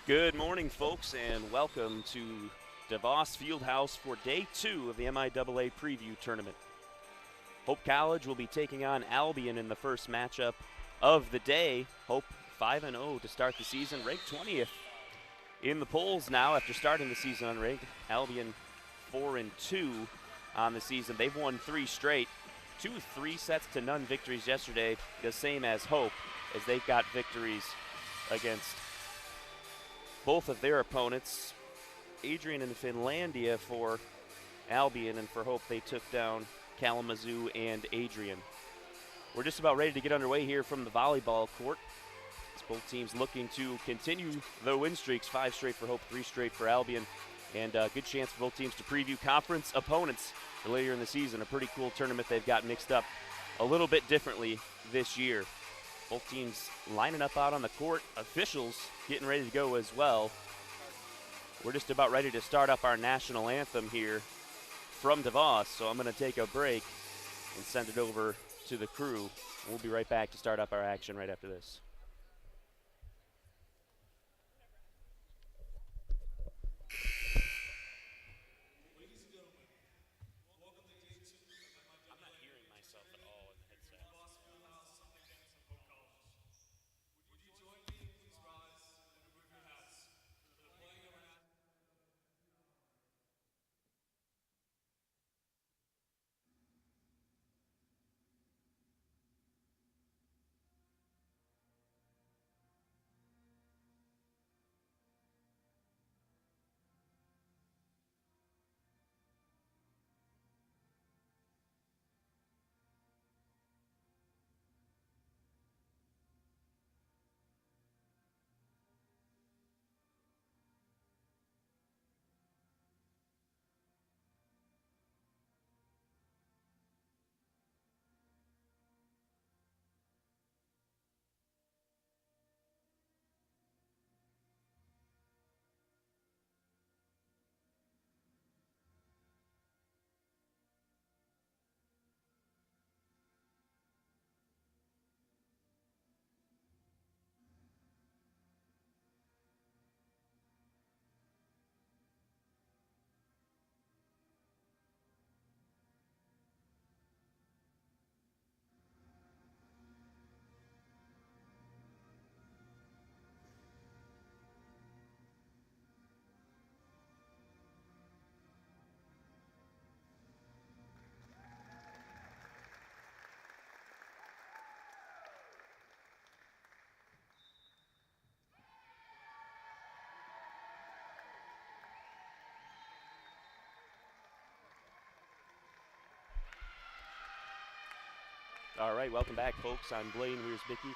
Good morning, folks, and welcome to DeVos Fieldhouse for Day 2 of the MIAA Preview Tournament. Hope College will be taking on Albion in the first matchup of the day. Hope 5-0 to start the season, ranked 20th in the polls now after starting the season unranked. Albion 4-2 on the season. They've won 3 straight, 2 3-0 victories yesterday, the same as Hope, as they've got victories against both of their opponents. Adrian and Finlandia for Albion, and for Hope they took down Kalamazoo and Adrian. We're just about ready to get underway here from the volleyball court. As both teams looking to continue their win streaks, 5 straight for Hope, 3 straight for Albion, and a good chance for both teams to preview conference opponents for later in the season. A pretty cool tournament they've got mixed up a little bit differently this year. Both teams lining up out on the court, officials getting ready to go as well. We're just about ready to start up our national anthem here from DeVos, so I'm going to take a break and send it over to the crew. We'll be right back to start up our action right after this. All right, welcome back, folks. I'm Blaine Wiersbicki,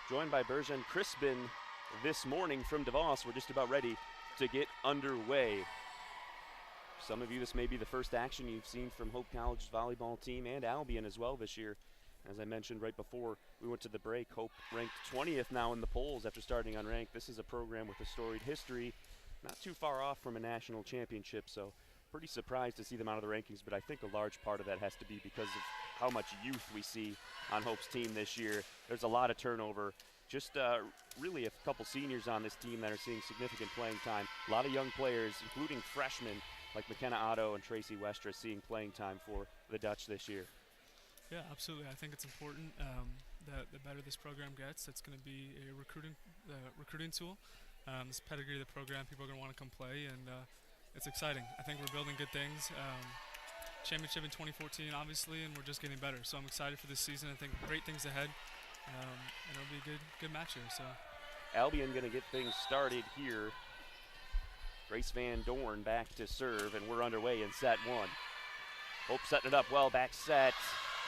joined by Berjan Crispin this morning from DeVos. We're just about ready to get underway. For some of you, this may be the first action you've seen from Hope College's volleyball team and Albion as well this year. As I mentioned right before we went to the break, Hope ranked 20th now in the polls after starting unranked. This is a program with a storied history, not too far off from a national championship, so pretty surprised to see them out of the rankings, but I think a large part of that has to be because of how much youth we see on Hope's team this year. There's a lot of turnover. Just really a couple seniors on this team that are seeing significant playing time. A lot of young players, including freshmen like McKenna Otto and Tracy Westra, seeing playing time for the Dutch this year. Yeah, absolutely. I think it's important that the better this program gets, it's going to be a recruiting tool. This pedigree of the program, people are going to want to come play, and it's exciting. I think we're building good things. Championship in 2014, obviously, and we're just getting better. So I'm excited for this season. I think great things ahead, and it'll be a good match here. So Albion going to get things started here. Grace Van Dorn back to serve, and we're underway in set 1. Hope setting it up well, back set.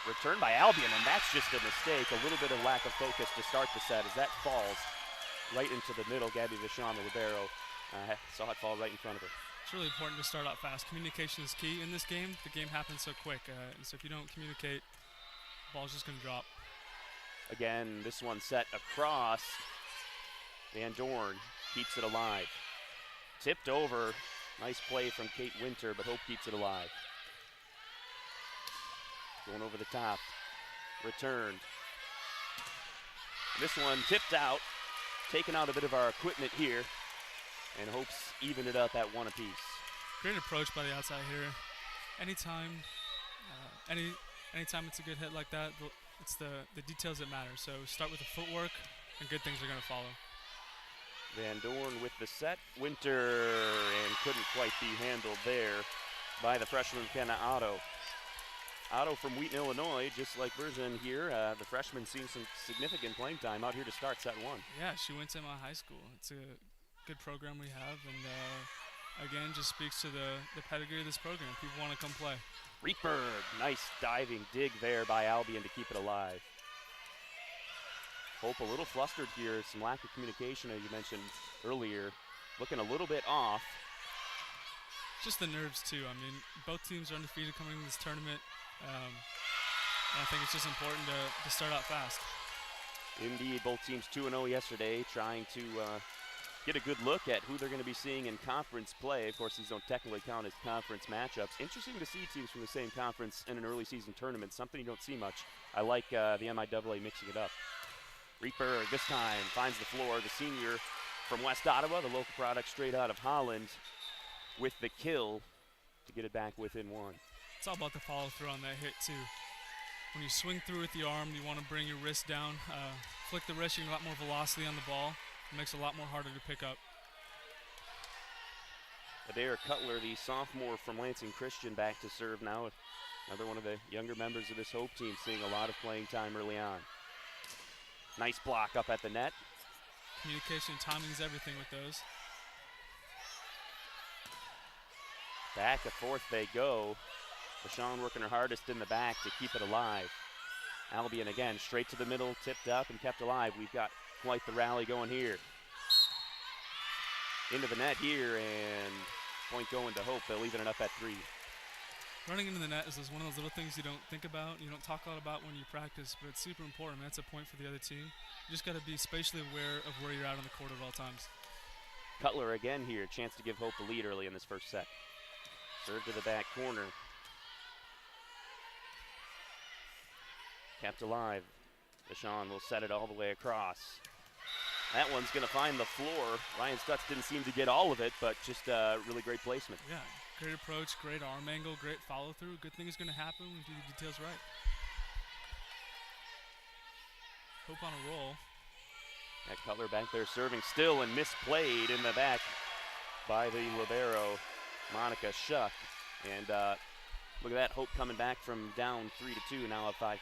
Return by Albion, and that's just a mistake. A little bit of lack of focus to start the set as that falls right into the middle. Gabby Vachon, the libero, saw it fall right in front of her. It's really important to start out fast. Communication is key in this game. The game happens so quick, and so if you don't communicate, the ball's just going to drop. Again, this one set across. Van Dorn keeps it alive. Tipped over. Nice play from Kate Winter, but Hope keeps it alive. Going over the top. Returned. This one tipped out. Taking out a bit of our equipment here. and Hope's even it up at 1 apiece. Great approach by the outside here. Anytime, anytime it's a good hit like that, it's the details that matter. So start with the footwork, and good things are going to follow. Van Dorn with the set. Winter, and couldn't quite be handled there by the freshman Kenna Otto. Otto from Wheaton, Illinois, just like Berzin here. The freshman seeing some significant playing time out here to start set 1. Yeah, she went to my high school. It's a good program we have, and again, just speaks to the pedigree of this program. People want to come play. Rietberg, nice diving dig there by Albion to keep it alive. Hope a little flustered here, some lack of communication as you mentioned earlier. Looking a little bit off. Just the nerves too. I mean, both teams are undefeated coming into this tournament. And I think it's just important to start out fast. Indeed, both teams 2-0 yesterday, trying to get a good look at who they're going to be seeing in conference play. Of course, these don't technically count as conference matchups. Interesting to see teams from the same conference in an early season tournament, something you don't see much. I like the MIAA mixing it up. Rietberg this time finds the floor. The senior from West Ottawa, the local product straight out of Holland, with the kill to get it back within 1. It's all about the follow through on that hit too. When you swing through with the arm, you want to bring your wrist down. Flick the wrist, you get a lot more velocity on the ball. It makes it a lot more harder to pick up. Adair Cutler, the sophomore from Lansing Christian, back to serve now. Another one of the younger members of this Hope team, seeing a lot of playing time early on. Nice block up at the net. Communication, timing is everything with those. Back and forth they go. LaShawn working her hardest in the back to keep it alive. Albion again, straight to the middle, tipped up and kept alive. We've got quite the rally going here. Into the net here, and point going to Hope. They'll even it up at 3. Running into the net is one of those little things you don't think about, you don't talk a lot about when you practice, but it's super important. That's a point for the other team. You just got to be spatially aware of where you're at on the court at all times. Cutler again here, chance to give Hope the lead early in this first set. Serve to the back corner. Kept alive. Deshaun will set it all the way across. That one's going to find the floor. Ryan Stutz didn't seem to get all of it, but just really great placement. Yeah, great approach, great arm angle, great follow through. Good thing is going to happen when you do the details right. Hope on a roll. That Cutler back there serving still and misplayed in the back by the libero, Monica Shuck. And look at that, Hope coming back from down 3-2, now up 5-3.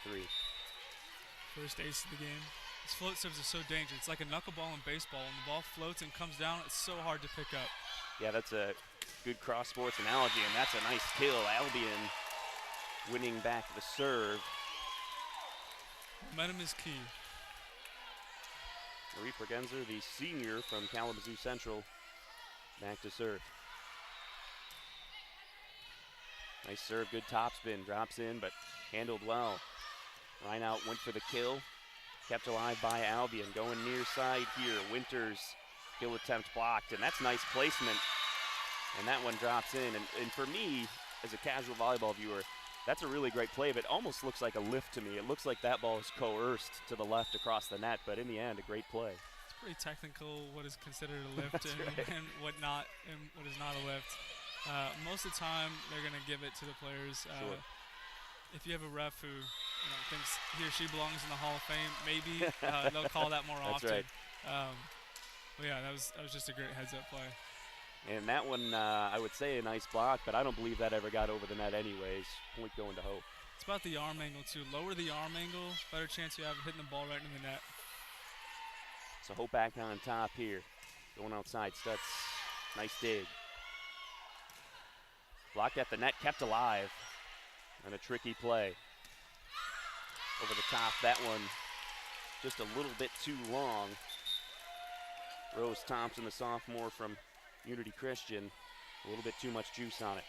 First ace of the game. These float serves are so dangerous. It's like a knuckleball in baseball. When the ball floats and comes down, it's so hard to pick up. Yeah, that's a good cross sports analogy, and that's a nice kill. Albion winning back the serve. Momentum is key. Marie Pergenzer, the senior from Kalamazoo Central, back to serve. Nice serve, good topspin, drops in, but handled well. Reinout went for the kill, kept alive by Albion. Going near side here, Winters, kill attempt blocked, and that's nice placement. And that one drops in, and for me, as a casual volleyball viewer, that's a really great play, but it almost looks like a lift to me. It looks like that ball is coerced to the left across the net, but in the end, a great play. It's pretty technical what is considered a lift and what is not a lift. Most of the time, they're going to give it to the players. Sure. If you have a ref who thinks he or she belongs in the Hall of Fame, maybe they'll call that more That's often. right. But yeah, that was just a great heads-up play. And that one, I would say a nice block, but I don't believe that ever got over the net anyways. Point going to Hope. It's about the arm angle, too. Lower the arm angle, better chance you have of hitting the ball right into the net. So Hope back on top here. Going outside, Stutz, nice dig. Blocked at the net, kept alive. And a tricky play. Over the top, that one just a little bit too long. Rose Thompson, the sophomore from Unity Christian, a little bit too much juice on it.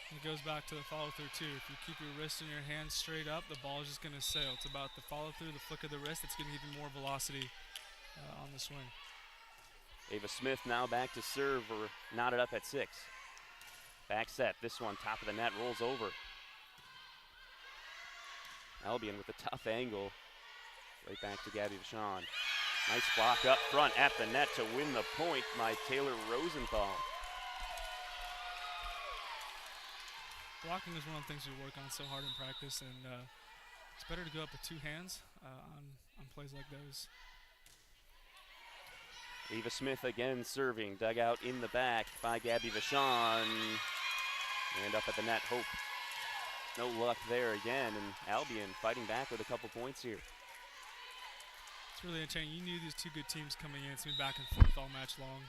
It goes back to the follow-through, too. If you keep your wrist and your hands straight up, the ball is just going to sail. It's about the follow-through, the flick of the wrist. It's going to give you more velocity on the swing. Ava Smith now back to serve, or knotted up at 6. Back set, this one, top of the net, rolls over. Albion with a tough angle. Right back to Gabby Vachon. Nice block up front at the net to win the point by Taylor Rosenthal. Blocking is one of the things we work on so hard in practice, and it's better to go up with two hands on plays like those. Eva Smith again serving, dug out in the back by Gabby Vachon. And up at the net, Hope. No luck there again, and Albion fighting back with a couple points here. It's really entertaining. You knew these two good teams coming in. It's been back and forth all match long.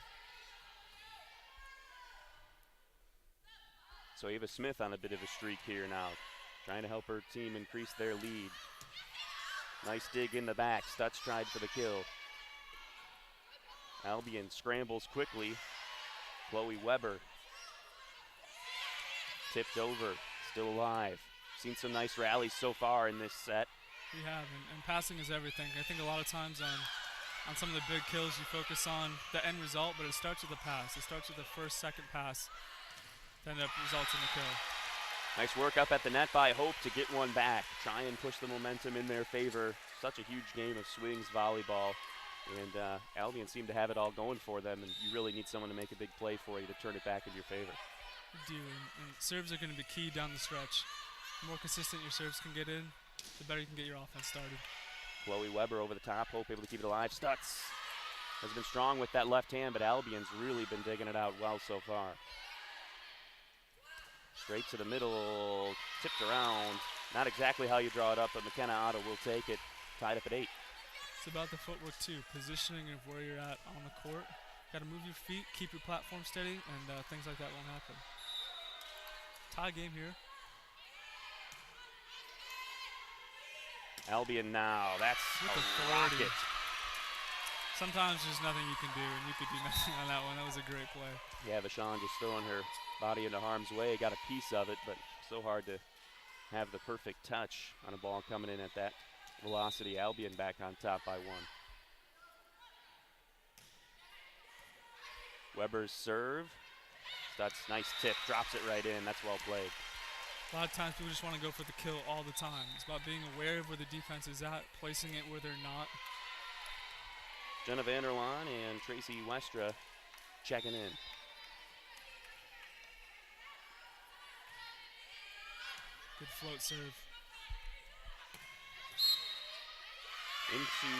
So Eva Smith on a bit of a streak here now, trying to help her team increase their lead. Nice dig in the back. Stutz tried for the kill. Albion scrambles quickly. Chloe Weber tipped over, still alive. Seen some nice rallies so far in this set. We have, and passing is everything. I think a lot of times on some of the big kills you focus on the end result, but it starts with the pass. It starts with the first, second pass that end up results in the kill. Nice work up at the net by Hope to get one back. Try and push the momentum in their favor. Such a huge game of swings volleyball. And Albion seem to have it all going for them, and you really need someone to make a big play for you to turn it back in your favor. You do, and serves are going to be key down the stretch. The more consistent your serves can get in, the better you can get your offense started. Chloe Weber over the top, Hope able to keep it alive. Stutz has been strong with that left hand, but Albion's really been digging it out well so far. Straight to the middle, tipped around. Not exactly how you draw it up, but McKenna Otto will take it. Tied up at 8. It's about the footwork too, positioning of where you're at on the court. Got to move your feet, keep your platform steady, and things like that won't happen. Tie game here. Albion now, that's with a authority. rocket. Sometimes there's nothing you can do, and you could do nothing on that one. That was a great play. Yeah, Vachon just throwing her body into harm's way. Got a piece of it, but so hard to have the perfect touch on a ball coming in at that velocity. Albion back on top by 1. Weber's serve. That's nice tip, drops it right in. That's well played. A lot of times people just want to go for the kill all the time. It's about being aware of where the defense is at, placing it where they're not. Jenna Vanderlaan and Tracy Westra checking in. Good float serve. Into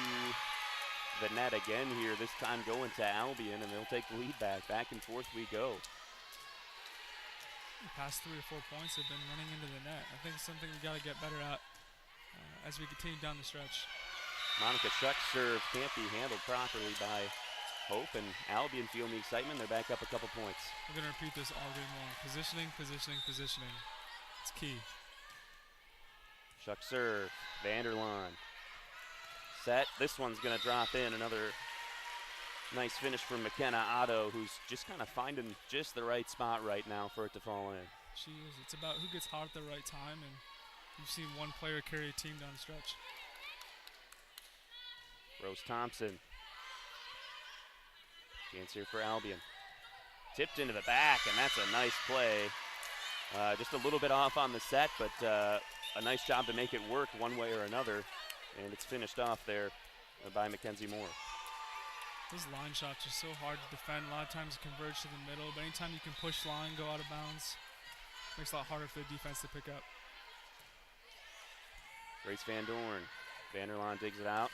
the net again here, this time going to Albion, and they'll take the lead back. Back and forth we go. The past 3 or 4 points have been running into the net. I think it's something we got to get better at as we continue down the stretch. Monica Shuck's serve can't be handled properly by Hope, and Albion feeling the excitement. They're back up a couple points. We're going to repeat this all game long. Positioning, positioning, positioning. It's key. Shuck serve, Vanderlaan. Set, this one's going to drop in. Another nice finish from McKenna Otto, who's just kind of finding just the right spot right now for it to fall in. She is. It's about who gets hot at the right time, and you've seen one player carry a team down the stretch. Rose Thompson. Chance here for Albion. Tipped into the back, and that's a nice play. Just a little bit off on the set, but a nice job to make it work one way or another. And it's finished off there by Mackenzie Moore. Those line shots are so hard to defend. A lot of times you converge to the middle, but anytime you can push line, go out of bounds, makes it a lot harder for the defense to pick up. Grace Van Dorn. Vanderlaan digs it out.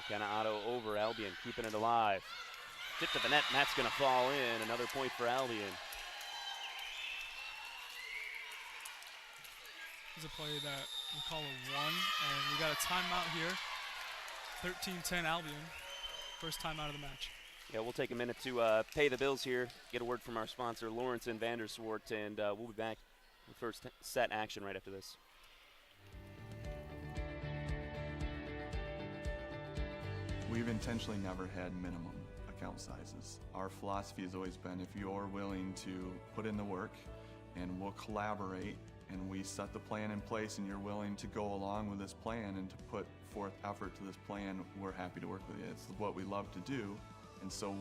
McKenna Otto over Albion, keeping it alive. Tip to the net, and that's going to fall in. Another point for Albion. This is a play that we call a 1, and we got a timeout here. 13-10 Albion, first timeout of the match. Yeah, we'll take a minute to pay the bills here, get a word from our sponsor, Lawrence and Vanderswart, and we'll be back with first set action right after this. We've intentionally never had minimum account sizes. Our philosophy has always been if you're willing to put in the work and we'll collaborate and we set the plan in place and you're willing to go along with this plan and to put forth effort to this plan, we're happy to work with you. It's what we love to do. And so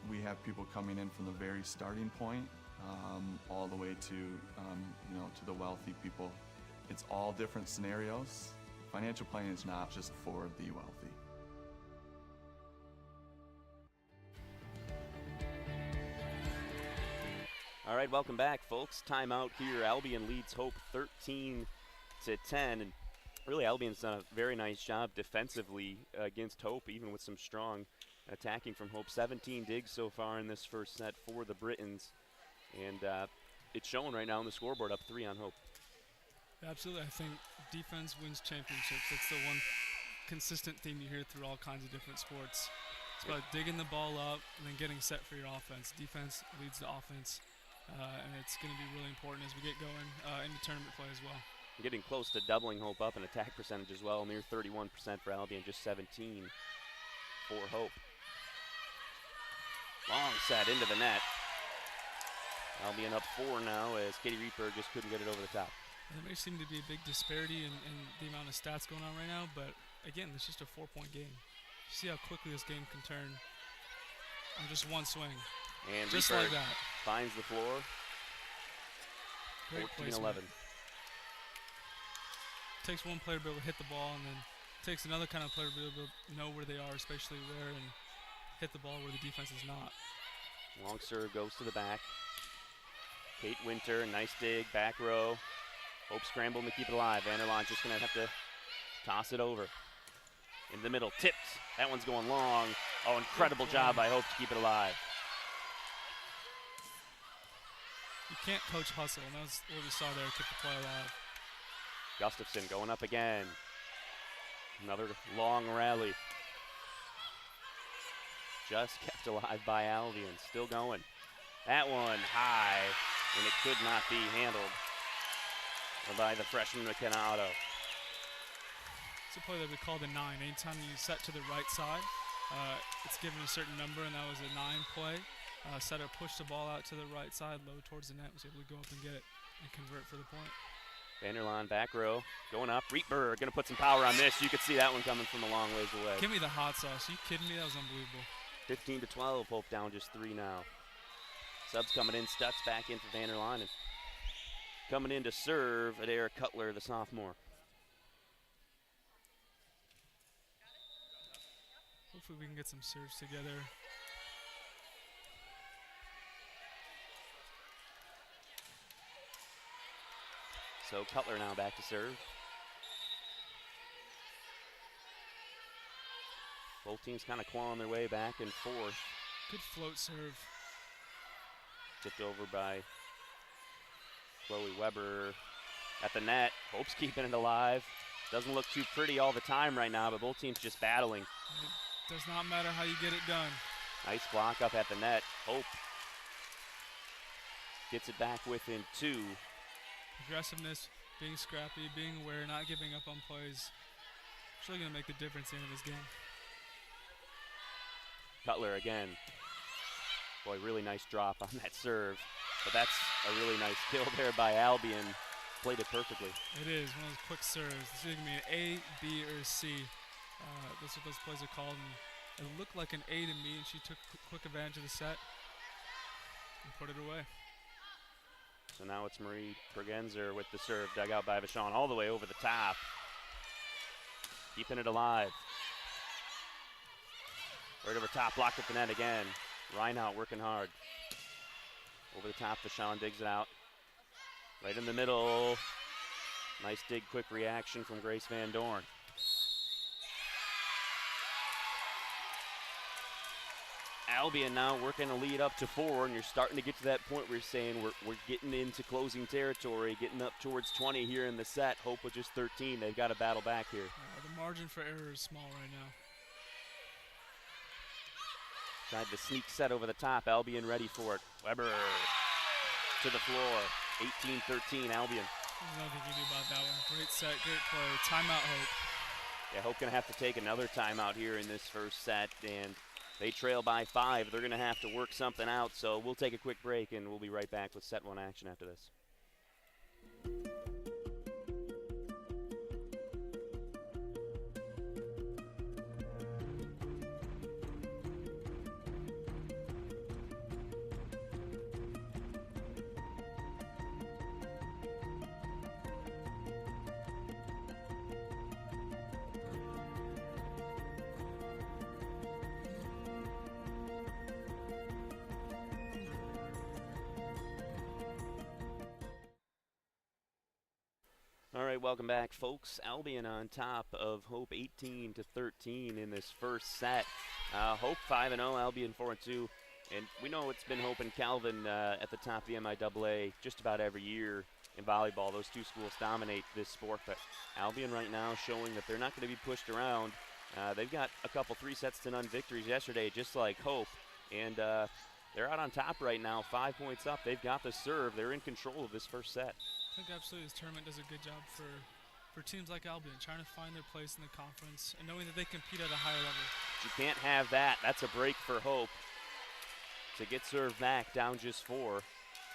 we have people coming in from the very starting point all the way to, to the wealthy people. It's all different scenarios Financial planning is not just for the wealthy. All right, welcome back, folks. Timeout here. Albion leads Hope 13-10, and really Albion's done a very nice job defensively against Hope, even with some strong attacking from Hope. 17 digs so far in this first set for the Britons, and it's showing right now on the scoreboard, up 3 on Hope. Absolutely. I think defense wins championships. That's the one consistent theme you hear through all kinds of different sports. It's about digging the ball up and then getting set for your offense. Defense leads to offense, and it's going to be really important as we get going into tournament play as well. Getting close to doubling Hope up in attack percentage as well, near 31% for Albion, just 17 for Hope. Long set into the net. Albion up 4 now as Katie Reaper just couldn't get it over the top. There may seem to be a big disparity in the amount of stats going on right now, but again, it's just a 4-point game. You see how quickly this game can turn on just one swing. And just Reaper like that. Finds the floor. 14-11. Takes one player to be able to hit the ball, and then takes another kind of player to be able to know where they are, especially where, and hit the ball where the defense is not. Long serve goes to the back. Kate Winter, nice dig, back row. Hope scrambling to keep it alive. Vanderlaan's just going to have to toss it over. In the middle, tipped. That one's going long. Oh, incredible job by Hope to keep it alive. You can't coach hustle, and that's what we saw there, keep the play alive. Gustafson going up again. Another long rally. Just kept alive by Albion. Still going. That one high, and it could not be handled by the freshman McKenna Otto. It's a play that we call the 9. Anytime you set to the right side, it's given a certain number, and that was a 9 play. Setter pushed the ball out to the right side, low towards the net, was able to go up and get it and convert for the point. Vanderlaan back row, going up. Reaper going to put some power on this. You could see that one coming from a long ways away. Give me the hot sauce. Are you kidding me? That was unbelievable. 15-12, Hope down just 3 now. Subs coming in, Stutz back in for Vanderlaan, and coming in to serve Adair Cutler, the sophomore. Hopefully we can get some serves together. So Cutler now back to serve. Both teams kind of clawing their way back and forth. Good float serve. Tipped over by Chloe Weber at the net. Hope's keeping it alive. Doesn't look too pretty all the time right now, but both teams just battling. It does not matter how you get it done. Nice block up at the net. Hope gets it back within 2. Aggressiveness, being scrappy, being aware, not giving up on plays. It's really going to make the difference in this game. Cutler again. Boy, really nice drop on that serve. But that's a really nice kill there by Albion. Played it perfectly. It is one of those quick serves. It's either going to be an A, B, or C. That's what those plays are called. And it looked like an A to me, and she took quick advantage of the set and put it away. So now it's Marie Pergenzer with the serve, dug out by Vachon all the way over the top. Keeping it alive. Right over top, blocked at the net again. Reinhardt working hard. Over the top, Vachon digs it out. Right in the middle. Nice dig, quick reaction from Grace Van Dorn. Albion now working a lead up to 4, and you're starting to get to that point where you're saying we're getting into closing territory, getting up towards 20 here in the set. Hope with just 13. They've got to battle back here. The margin for error is small right now. Tried to sneak set over the top. Albion ready for it. Weber to the floor. 18-13 Albion. There's nothing you can do about that one. Great set, great play. Timeout Hope. Yeah, Hope going to have to take another timeout here in this first set, and they trail by 5. They're going to have to work something out, so we'll take a quick break, and we'll be right back with set 1 action after this. All right, welcome back, folks. Albion on top of Hope 18-13 in this first set. Hope 5-0, Albion 4-2. And we know it's been Hope and Calvin at the top of the MIAA just about every year in volleyball. Those two schools dominate this sport, but Albion right now showing that they're not going to be pushed around. They've got a couple 3-0 victories yesterday, just like Hope, and they're out on top right now, 5 points up. They've got the serve. They're in control of this first set. I think absolutely this tournament does a good job for teams like Albion, trying to find their place in the conference and knowing that they compete at a higher level. But you can't have that. That's a break for Hope. To get served back down just 4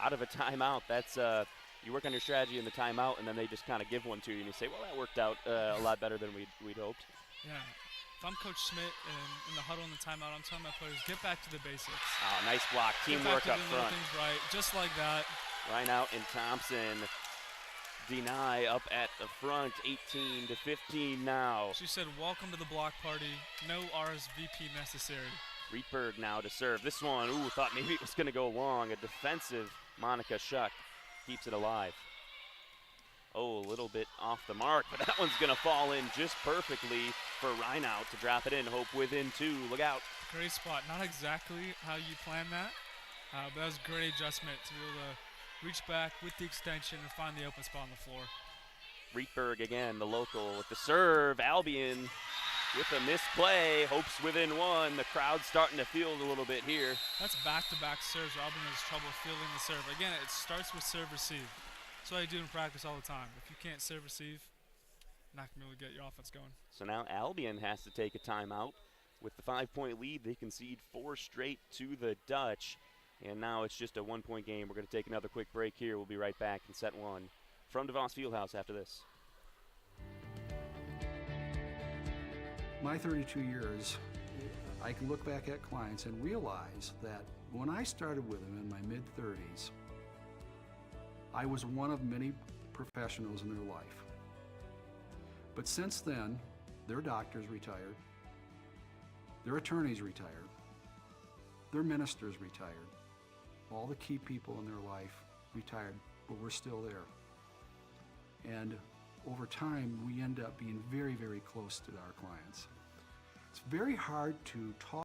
out of a timeout, that's you work on your strategy in the timeout, and then they just kind of give one to you, and you say, well, that worked out a lot better than we'd hoped. Yeah. If I'm Coach Schmidt and in the huddle in the timeout, I'm telling my players, get back to the basics. Oh, nice block. Teamwork up front. Things right, just like that. Reinhout and Thompson deny up at the front, 18-15 now. She said, welcome to the block party. No RSVP necessary. Rietberg now to serve. This one, thought maybe it was going to go long. A defensive Monica Schuck keeps it alive. Oh, a little bit off the mark, but that one's going to fall in just perfectly for Reinhout to drop it in. Hope within 2. Look out. Great spot. Not exactly how you planned that, but that was a great adjustment to be able to reach back with the extension and find the open spot on the floor. Rietberg again, the local with the serve. Albion with a missed play. Hope's within 1. The crowd's starting to field a little bit here. That's back-to-back serves. Albion has trouble fielding the serve. Again, it starts with serve-receive. That's what I do in practice all the time. If you can't serve-receive, not going to be able to get your offense going. So now Albion has to take a timeout. With the 5-point lead, they concede 4 straight to the Dutch. And now it's just a 1-point game. We're going to take another quick break here. We'll be right back in set 1 from DeVos Fieldhouse after this. My 32 years, I can look back at clients and realize that when I started with them in my mid-30s, I was one of many professionals in their life. But since then, their doctors retired, their attorneys retired, their ministers retired, all the key people in their life retired, but we're still there. And over time, we end up being very, very close to our clients. It's very hard to talk.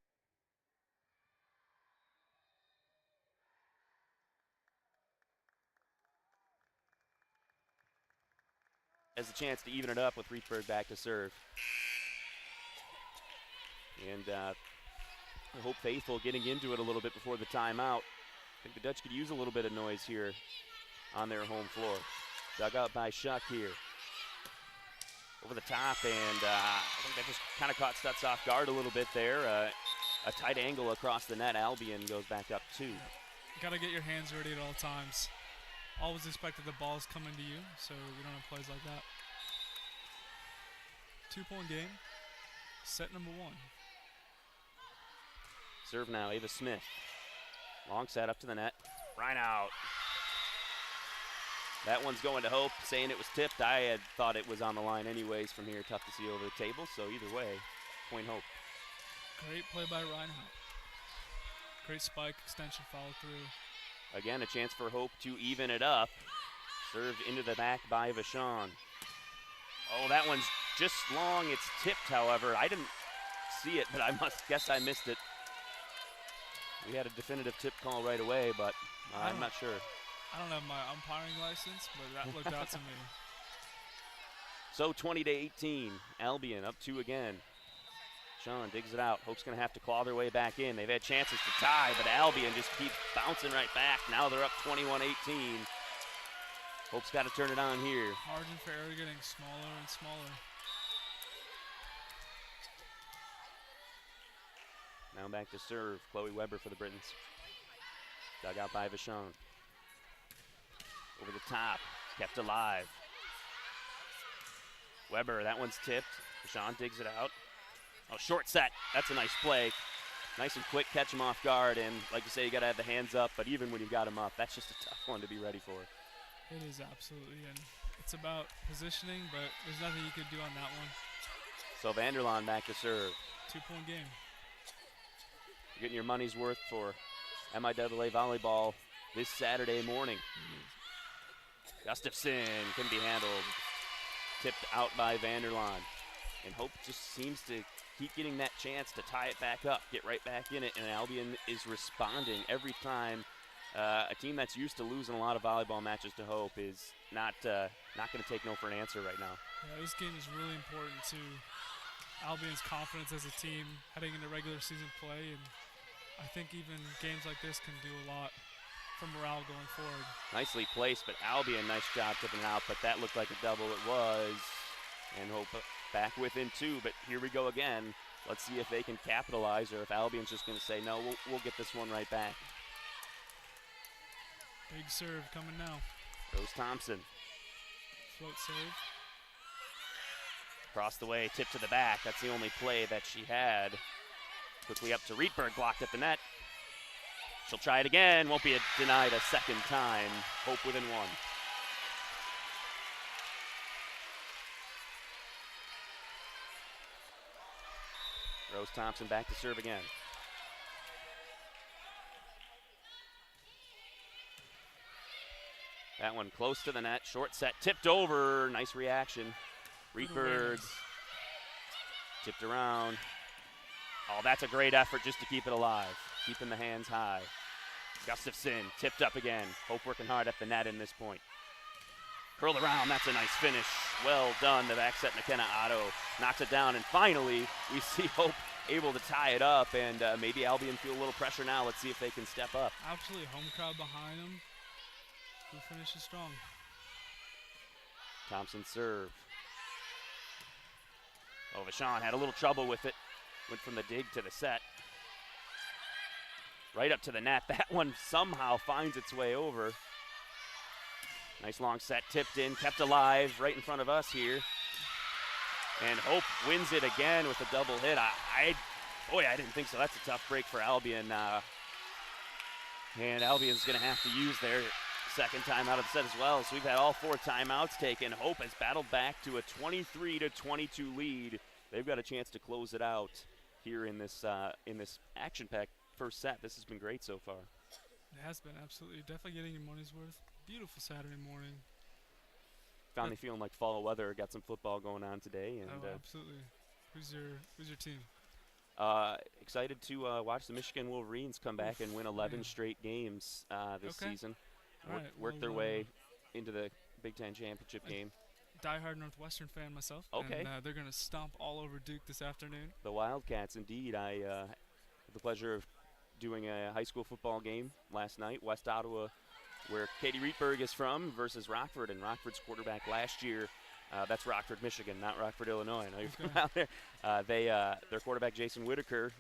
Has a chance to even it up with Rietberg back to serve. And Hope faithful getting into it a little bit before the timeout. I think the Dutch could use a little bit of noise here on their home floor. Dug out by Schuck here. Over the top, and I think that just kind of caught Stutz off guard a little bit there. A tight angle across the net. Albion goes back up 2. You got to get your hands ready at all times. Always expect that the ball's coming to you, so we don't have plays like that. 2-point game, set number 1. Serve now, Ava Smith. Long set up to the net. Reinhout. That one's going to Hope, saying it was tipped. I had thought it was on the line anyways from here. Tough to see over the table, so either way, point Hope. Great play by Reinhout. Great spike, extension, follow through. Again, a chance for Hope to even it up. Served into the back by Vachon. Oh, that one's just long. It's tipped, however. I didn't see it, but I guess I missed it. We had a definitive tip call right away, but I'm not sure. I don't have my umpiring license, but that looked out to me. So 20-18, Albion up 2 again. Sean digs it out. Hope's going to have to claw their way back in. They've had chances to tie, but Albion just keeps bouncing right back. Now they're up 21-18. Hope's got to turn it on here. Margin for error getting smaller and smaller. Now back to serve. Chloe Weber for the Britons. Dug out by Vachon. Over the top. Kept alive. Weber, that one's tipped. Vachon digs it out. Oh, short set. That's a nice play. Nice and quick, catch him off guard, and like you say, you got to have the hands up, but even when you've got him up, that's just a tough one to be ready for. It is absolutely, and it's about positioning, but there's nothing you could do on that one. So Vanderlaan back to serve. 2-point game. You're getting your money's worth for MIAA volleyball this Saturday morning. Gustafson can be handled. tipped out by Vanderlaan. And Hope just seems to keep getting that chance to tie it back up, get right back in it, and Albion is responding every time. A team that's used to losing a lot of volleyball matches to Hope is not going to take no for an answer right now. Yeah, this game is really important to Albion's confidence as a team heading into regular season play, and I think even games like this can do a lot for morale going forward. Nicely placed, but Albion, nice job tipping it out, but that looked like a double. It was, and Hope back within 2, but here we go again. Let's see if they can capitalize or if Albion's just going to say, no, we'll get this one right back. Big serve coming now. Rose Thompson. Float serve. Across the way, tip to the back. That's the only play that she had. Quickly up to Rietberg, blocked at the net. She'll try it again. Won't be denied a second time. Hope within 1. Rose Thompson back to serve again. That one close to the net, short set, tipped over, nice reaction. Rietberg tipped around. Oh, that's a great effort just to keep it alive, keeping the hands high. Gustafson tipped up again. Hope working hard at the net in this point. Curled around, that's a nice finish. Well done, the back set, McKenna Otto knocks it down, and finally we see Hope able to tie it up, and maybe Albion feel a little pressure now. Let's see if they can step up. Absolutely, home crowd behind them. Who finishes strong? Thompson serve. Oh, Vachon had a little trouble with it. Went from the dig to the set. Right up to the net. That one somehow finds its way over. Nice long set, tipped in, kept alive right in front of us here. And Hope wins it again with a double hit. Boy, I didn't think so. That's a tough break for Albion. And Albion's going to have to use their second timeout of the set as well. So we've had all 4 timeouts taken. Hope has battled back to a 23-22 lead. They've got a chance to close it out here in this action-packed first set. This has been great so far. It has been, absolutely. Definitely getting your money's worth. Beautiful Saturday morning. Finally feeling like fall weather. Got some football going on today. And, absolutely. Who's your team? Excited to watch the Michigan Wolverines come back and win 11 straight games this season. Work their way into the Big Ten championship game. Diehard Northwestern fan myself. Okay. And they're going to stomp all over Duke this afternoon. The Wildcats, indeed. I had the pleasure of doing a high school football game last night, West Ottawa, where Katie Rietberg is from, versus Rockford. And Rockford's quarterback last year, that's Rockford, Michigan, not Rockford, Illinois. I know you're from out there. Their quarterback, Jason Whitaker,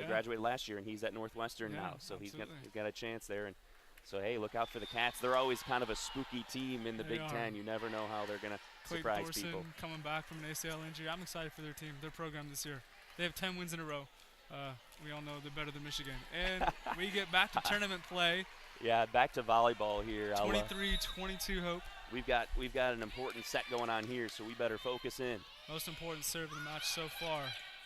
graduated last year, and he's at Northwestern now. So he's got a chance there. And so, hey, look out for the Cats. They're always kind of a spooky team in the Big Ten. You never know how they're going to surprise Thorson people. Coming back from an ACL injury. I'm excited for their team, their program this year. They have 10 wins in a row. We all know they're better than Michigan. And we get back to tournament play. Yeah, back to volleyball here. 23-22 Hope. We've got an important set going on here, so we better focus in. Most important serve of the match so far.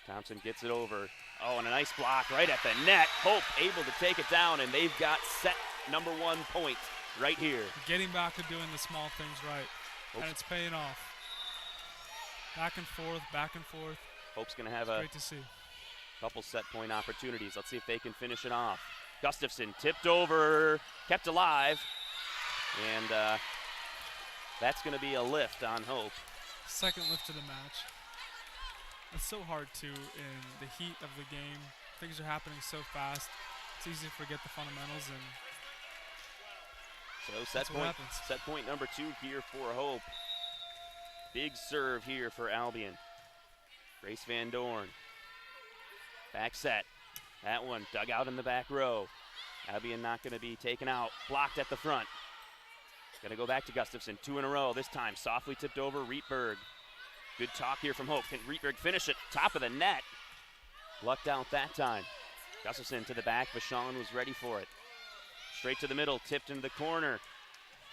Thompson gets it over. Oh, and a nice block right at the net. Hope able to take it down, and they've got set number 1 point right here. Getting back to doing the small things right, and it's paying off. Back and forth, back and forth. Hope's going to have great to see. Couple set point opportunities. Let's see if they can finish it off. Gustafson tipped over, kept alive, and that's going to be a lift on Hope. Second lift of the match. It's so hard to, in the heat of the game. Things are happening so fast. It's easy to forget the fundamentals, and so set point number 2 here for Hope. Big serve here for Albion. Grace Van Dorn. Back set. That one dug out in the back row. Albion not going to be taken out. Blocked at the front. Going to go back to Gustafson. 2 in a row. This time softly tipped over Rietberg. Good talk here from Hope. Can Rietberg finish it? Top of the net. Lucked out that time. Gustafson to the back. Vachon was ready for it. Straight to the middle. Tipped into the corner.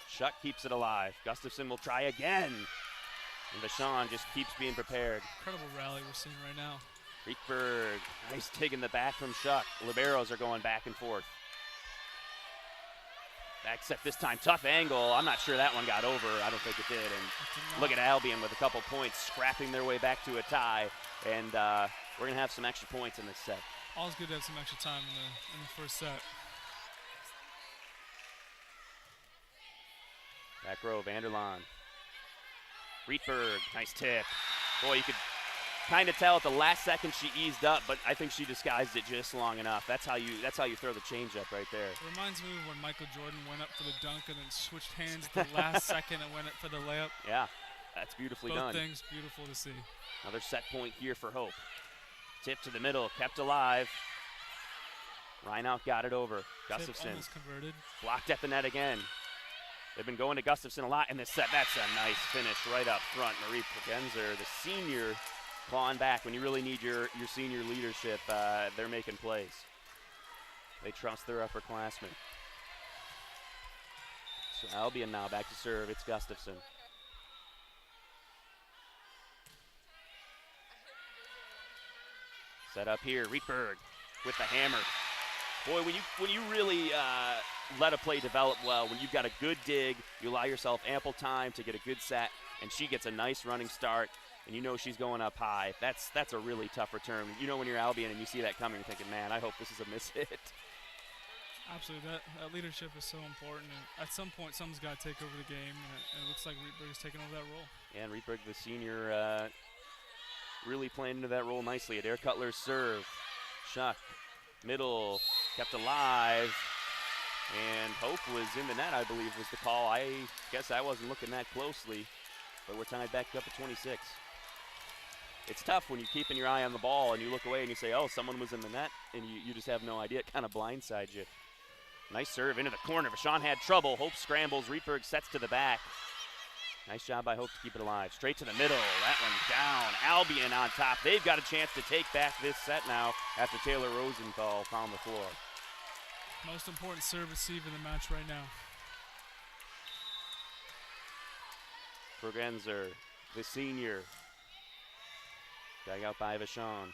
Shuck keeps it alive. Gustafson will try again. And Vachon just keeps being prepared. Incredible rally we're seeing right now. Rietberg, nice dig in the back from Shuck. Liberos are going back and forth. Back set this time, tough angle. I'm not sure that one got over. I don't think it did. And look at Albion with a couple points, scrapping their way back to a tie. And we're going to have some extra points in this set. Always good to have some extra time in the first set. Back row, Vanderlaan. Rietberg, nice tip. Boy, you could kind of tell at the last second she eased up, but I think she disguised it just long enough. That's how you throw the changeup right there. It reminds me of when Michael Jordan went up for the dunk and then switched hands at the last second and went up for the layup. Yeah, that's beautifully done. Both things beautiful to see. Another set point here for Hope. Tip to the middle, kept alive. Reinhout got it over. Gustafson almost converted. Blocked at the net again. They've been going to Gustafson a lot in this set. That's a nice finish right up front. Marie Progenzer, the senior, clawing back when you really need your senior leadership. They're making plays. They trust their upperclassmen. So Albion now back to serve. It's Gustafson. Set up here, Rietberg with the hammer. Boy, when you really let a play develop well, when you've got a good dig, you allow yourself ample time to get a good set, and she gets a nice running start, and you know she's going up high. That's a really tough return. You know when you're Albion and you see that coming, you're thinking, man, I hope this is a miss hit. Absolutely, that leadership is so important. And at some point, someone's got to take over the game, and it looks like Rietberg is taking over that role. Yeah, and Rietberg, the senior, really playing into that role nicely. Adair Cutler's serve. Shuck, middle, kept alive. And Hope was in the net, I believe, was the call. I guess I wasn't looking that closely, but we're tied back up at 26. It's tough when you're keeping your eye on the ball and you look away and you say, oh, someone was in the net, and you just have no idea. It kind of blindsides you. Nice serve into the corner. Vachon had trouble. Hope scrambles. Rietberg sets to the back. Nice job by Hope to keep it alive. Straight to the middle. That one down. Albion on top. They've got a chance to take back this set now after Taylor Rosenthal found the floor. Most important serve receive in the match right now. Progenzer, the senior. Dug out by Vachon.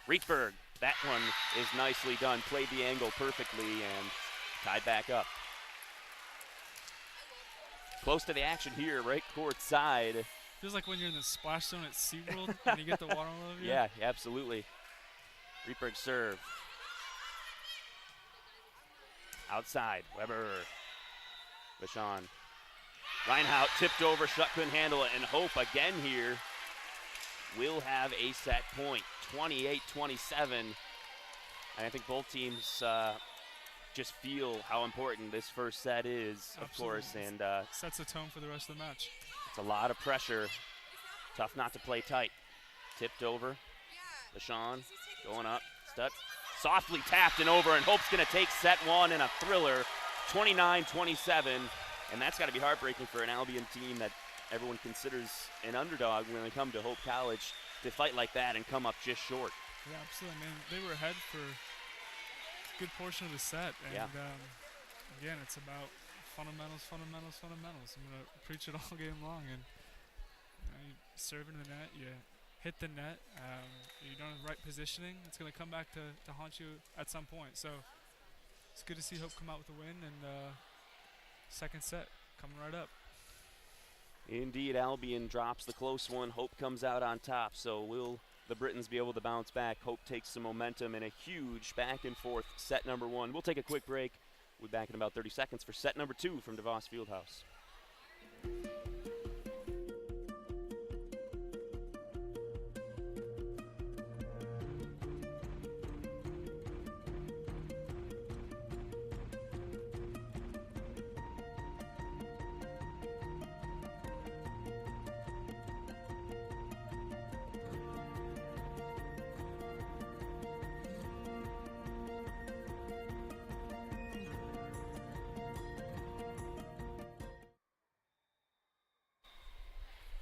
Rietberg, that one is nicely done. Played the angle perfectly and tied back up. Close to the action here, right court side. Feels like when you're in the splash zone at SeaWorld and you get the water all over you. Yeah, absolutely. Rietberg serve. Outside, Weber. Vachon. Reinhout tipped over, Shuck couldn't handle it, and Hope again here will have a set point, 28-27. And I think both teams just feel how important this first set is, of course, and sets the tone for the rest of the match. It's a lot of pressure. Tough not to play tight. Tipped over. Vachon going up. Stutz. Softly tapped and over, and Hope's going to take set one in a thriller, 29-27. And that's got to be heartbreaking for an Albion team that everyone considers an underdog when they come to Hope College to fight like that and come up just short. Yeah, absolutely. I mean, they were ahead for a good portion of the set. And again, it's about fundamentals. I'm going to preach it all game long. And you serve into the net, you hit the net, you don't have the right positioning, it's going to come back to haunt you at some point. So it's good to see Hope come out with a win, and second set coming right up. Indeed, Albion drops the close one. Hope comes out on top. So will the Britons be able to bounce back? Hope takes some momentum in a huge back and forth set number one. We'll take a quick break. We'll be back in about 30 seconds for set number two from DeVos Fieldhouse.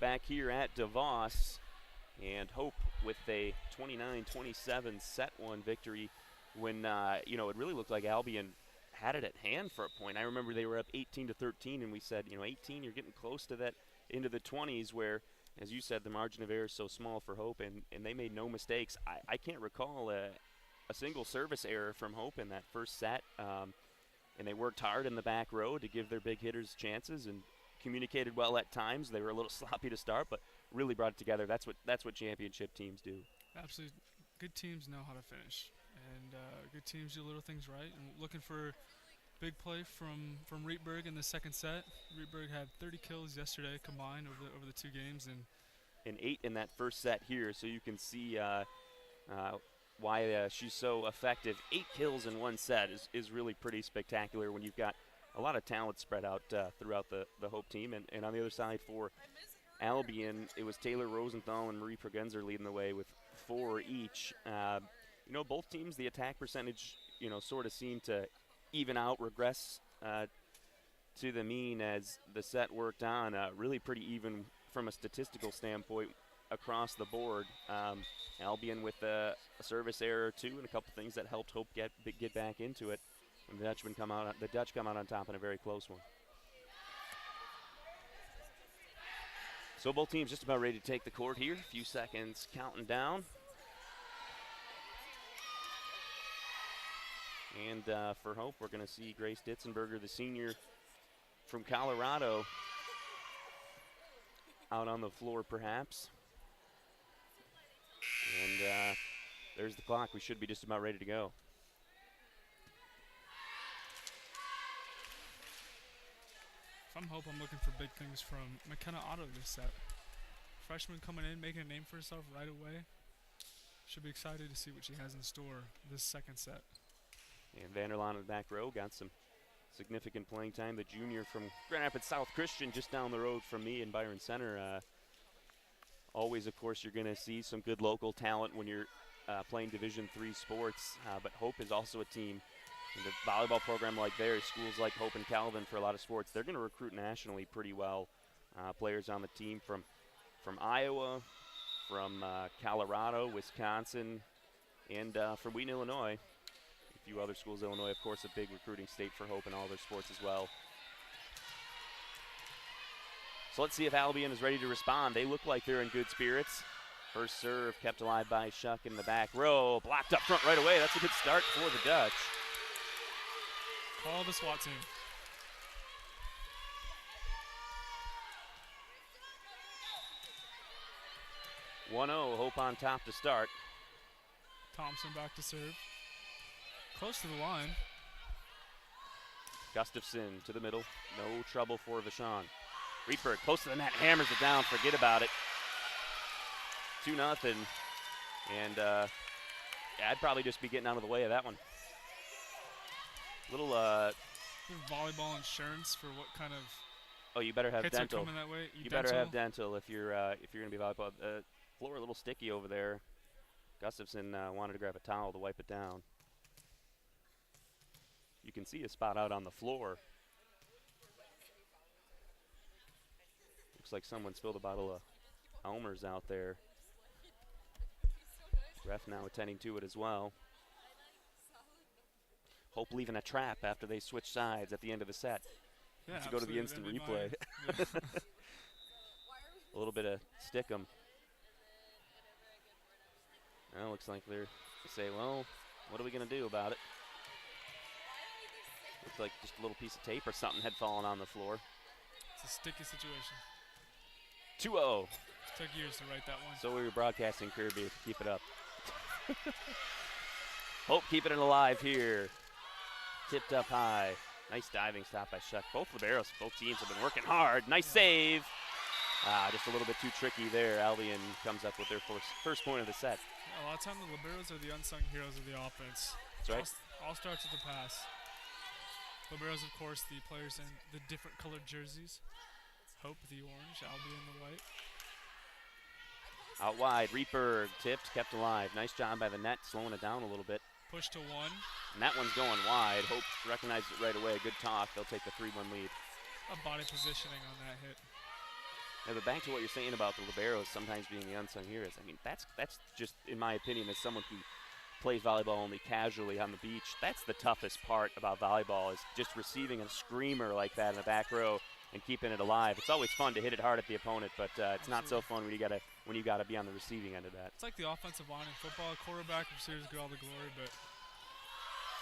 Back here at DeVos, and Hope with a 29-27 set one victory when it really looked like Albion had it at hand for a point. I remember they were up 18-13, and we said, 18, you're getting close to that into the 20s where, as you said, the margin of error is so small for Hope, and they made no mistakes. I can't recall a single service error from Hope in that first set. and they worked hard in the back row to give their big hitters chances and communicated well at times. They were a little sloppy to start, but really brought it together. That's what championship teams do. Absolutely. Good teams know how to finish, and good teams do little things right. And looking for big play from Rietberg in the second set. Rietberg had 30 kills yesterday combined over the 2 games, and 8 in that first set here, so you can see why she's so effective. 8 kills in 1 set is really pretty spectacular when you've got a lot of talent spread out throughout the Hope team. And on the other side for Albion, it was Taylor Rosenthal and Marie Pregenzer leading the way with 4 each. Both teams, the attack percentage, sort of seemed to even out, regress to the mean as the set worked on. Really pretty even from a statistical standpoint across the board. Albion with a service error or 2 and a couple things that helped Hope get back into it. And the Dutch come out on top in a very close one. So both teams just about ready to take the court here. A few seconds counting down. And for Hope, we're going to see Grace Ditzenberger, the senior from Colorado, out on the floor perhaps. And there's the clock. We should be just about ready to go. If I'm Hope, I'm looking for big things from McKenna Otto this set. Freshman coming in, making a name for herself right away. Should be excited to see what she has in store this second set. And Vanderlaan in the back row got some significant playing time. The junior from Grand Rapids South Christian, just down the road from me in Byron Center. Always, of course, you're going to see some good local talent when you're playing Division III sports. But Hope is also a team. In the volleyball program like theirs, schools like Hope and Calvin for a lot of sports, they're going to recruit nationally pretty well. Players on the team from Iowa, from Colorado, Wisconsin, and from Wheaton, Illinois. A few other schools. Illinois, of course, a big recruiting state for Hope in all their sports as well. So let's see if Albion is ready to respond. They look like they're in good spirits. First serve kept alive by Shuck in the back row. Blocked up front right away. That's a good start for the Dutch. Call the SWAT team. Hope on top to start. Thompson back to serve. Close to the line. Gustafson to the middle. No trouble for Vachon. Rietberg close to the net, hammers it down, forget about it. 2-0. And I'd probably just be getting out of the way of that one. Little volleyball insurance for what kind of oh, you better have hits dental. are coming that way. You better have dental if you're going to be volleyball. Floor a little sticky over there. Gustafson wanted to grab a towel to wipe it down. You can see a spot out on the floor. Looks like someone spilled a bottle of Elmer's out there. Ref now attending to it as well. Hope leaving a trap after they switch sides at the end of the set. Yeah, to go to the instant replay. A little bit of stick 'em. Well, looks like they're say, well, what are we going to do about it? Looks like just a little piece of tape or something had fallen on the floor. It's a sticky situation. 2-0. Took years to write that one. So we were broadcasting Kirby. Keep it up. Hope keeping it alive here. Tipped up high. Nice diving stop by Shuck. Both liberos, both teams have been working hard. Nice save. Just a little bit too tricky there. Albion comes up with their first point of the set. Yeah, a lot of times the liberos are the unsung heroes of the offense. That's right. All starts with the pass. Liberos, of course, the players in the different colored jerseys. Hope the orange, Albion the white. Out wide, Rietberg tipped, kept alive. Nice job by the net, slowing it down a little bit. Push to one. And that one's going wide. Hope recognized it right away. Good talk. They'll take the 3-1 lead. A body positioning on that hit. Yeah, but back to what you're saying about the liberos sometimes being the unsung heroes. I mean, that's just, in my opinion, as someone who plays volleyball only casually on the beach, that's the toughest part about volleyball is just receiving a screamer like that in the back row and keeping it alive. It's always fun to hit it hard at the opponent, but it's not so fun when you gotta be on the receiving end of that. It's like the offensive line in football. Quarterback receivers get all the glory, but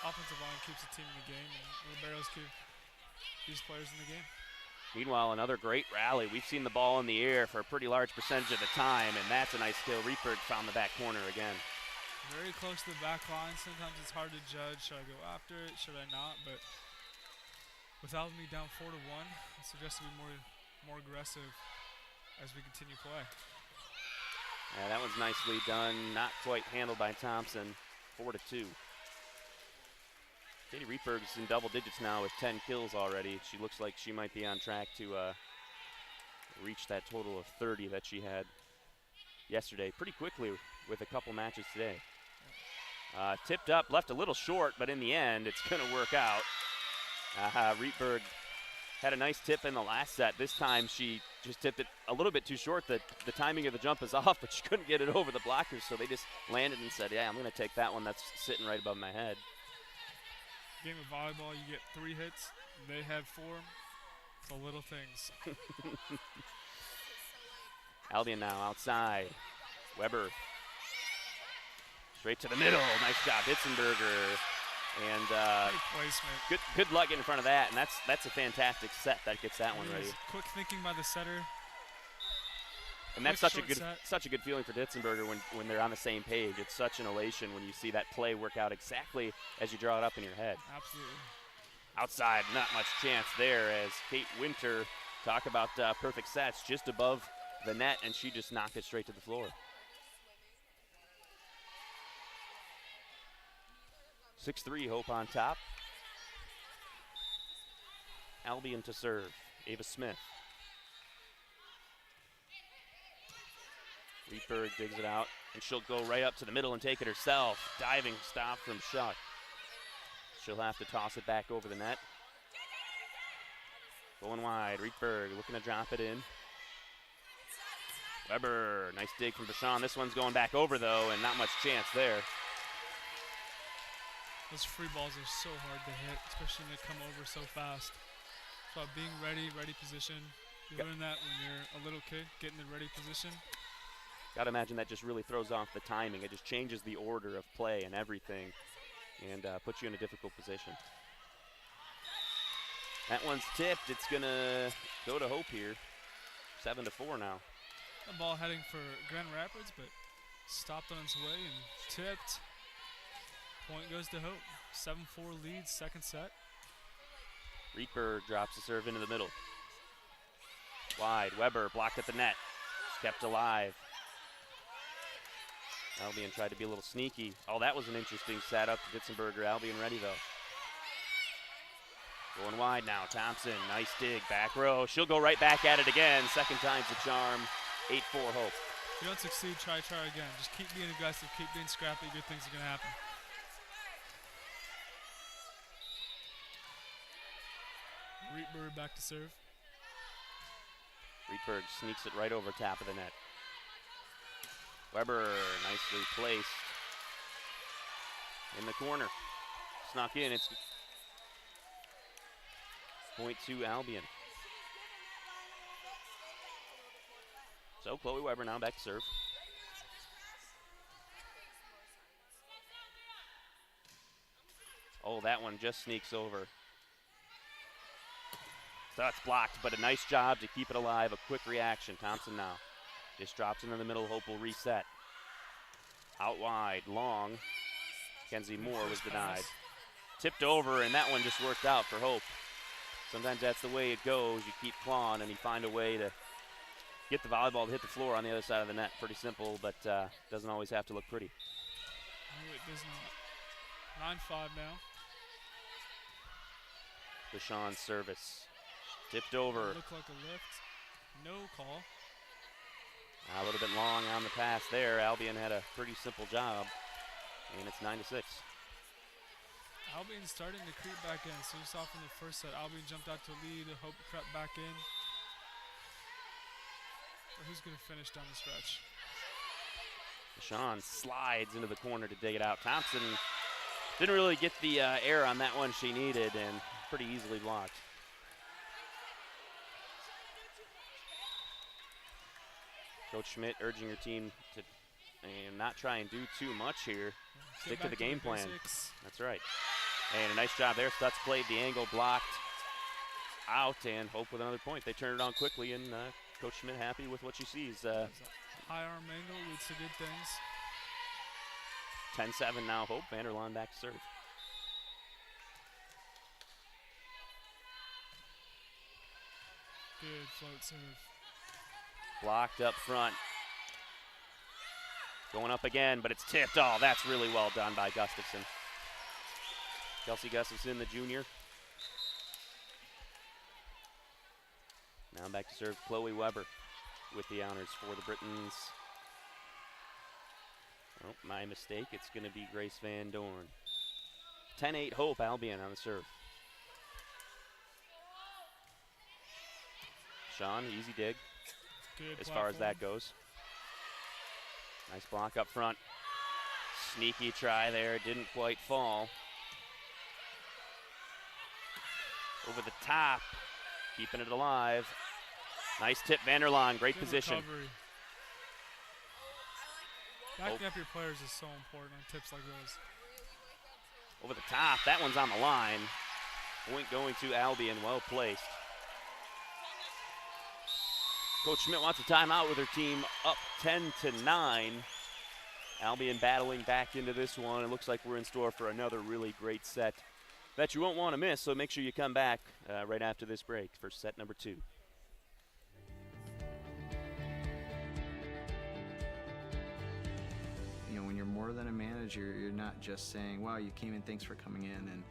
offensive line keeps the team in the game, and liberos keep these players in the game. Meanwhile, another great rally. We've seen the ball in the air for a pretty large percentage of the time, and that's a nice kill. Rietberg found the back corner again. Very close to the back line. Sometimes it's hard to judge. Should I go after it? Should I not? But with Albion down 4-1, I suggest to be more aggressive as we continue play. Yeah, that was nicely done. Not quite handled by Thompson. 4-2. Katie Rietberg's in double digits now with 10 kills already. She looks like she might be on track to reach that total of 30 that she had yesterday pretty quickly with a couple matches today. Tipped up, left a little short, but in the end, it's going to work out. Rietberg had a nice tip in the last set. This time, she just tipped it a little bit too short. The timing of the jump is off, but she couldn't get it over the blockers, so they just landed and said, yeah, I'm going to take that one that's sitting right above my head. Game of volleyball, you get 3 hits. They had 4. It's the little things. Albion now outside. Weber. Straight to the middle. Nice job, Ditzenberger. And Great placement. good luck in front of that, and that's a fantastic set that gets that one ready. Quick thinking by the setter. And that's such a good feeling for Ditzenberger when they're on the same page. It's such an elation when you see that play work out exactly as you draw it up in your head. Absolutely. Outside, not much chance there as Kate Winter, talk about perfect sets, just above the net, and she just knocked it straight to the floor. 6-3, Hope on top. Albion to serve. Ava Smith. Rietberg digs it out, and she'll go right up to the middle and take it herself. Diving stop from Schuck. She'll have to toss it back over the net. Going wide, Rietberg looking to drop it in. Weber, nice dig from Bashan. This one's going back over though, and not much chance there. Those free balls are so hard to hit, especially when they come over so fast. It's about being ready position. You learn that when you're a little kid, getting the ready position. Got to imagine that just really throws off the timing. It just changes the order of play and everything and puts you in a difficult position. That one's tipped. It's going to go to Hope here. 7-4 now. The ball heading for Grand Rapids, but stopped on its way and tipped. Point goes to Hope. 7-4 lead, second set. Rietberg drops the serve into the middle. Wide, Weber blocked at the net. Kept alive. Albion tried to be a little sneaky. Oh, that was an interesting setup to Ditzenberger. Albion ready though. Going wide now, Thompson, nice dig, back row. She'll go right back at it again. Second time's the charm, 8-4 Hope. If you don't succeed, try again. Just keep being aggressive, keep being scrappy, good things are gonna happen. Rietberg back to serve. Rietberg sneaks it right over top of the net. Weber nicely placed in the corner. Snuck in, it's point to Albion. So Chloe Weber now back to serve. Oh, that one just sneaks over. So that's blocked, but a nice job to keep it alive. A quick reaction. Thompson now just drops it in the middle. Hope will reset. Out wide, long. Kenzie Moore was denied. Tipped over, and that one just worked out for Hope. Sometimes that's the way it goes. You keep clawing, and you find a way to get the volleyball to hit the floor on the other side of the net. Pretty simple, but doesn't always have to look pretty. No, it does not. 9-5 now. Deshawn's service. Tipped over. Looked like a lift. No call. A little bit long on the pass there. Albion had a pretty simple job, and it's 9-6. Albion's starting to creep back in. So you saw from the first set, Albion jumped out to lead. Hope crept back in. But who's going to finish down the stretch? Deshawn slides into the corner to dig it out. Thompson didn't really get the air on that one she needed, and pretty easily blocked. Coach Schmidt urging your team to not try and do too much here. Stick to the game plan. That's right. And a nice job there. Stutz played the angle, blocked out, and Hope with another point. They turn it on quickly, and Coach Schmidt happy with what she sees. High arm angle leads to good things. 10-7 now, Hope. Vanderlaan back to serve. Good float serve. Blocked up front. Going up again, but it's tipped. Oh, that's really well done by Gustafson. Kelsey Gustafson, the junior. Now back to serve Chloe Weber with the honors for the Britons. Oh, my mistake. It's going to be Grace Van Dorn. 10-8 Hope, Albion on the serve. Sean, easy dig. Good as far as that goes. Nice block up front. Sneaky try there, didn't quite fall. Over the top, keeping it alive. Nice tip, Vanderlaan, great good position. Recovery. Backing up your players is so important on tips like those. Over the top, that one's on the line. Point going to Albion, well placed. Coach Schmidt wants a timeout with her team up 10-9. Albion battling back into this one. It looks like we're in store for another really great set that you won't want to miss, so make sure you come back right after this break for set number 2. You know, when you're more than a manager, you're not just saying, wow, you came in, thanks for coming in, and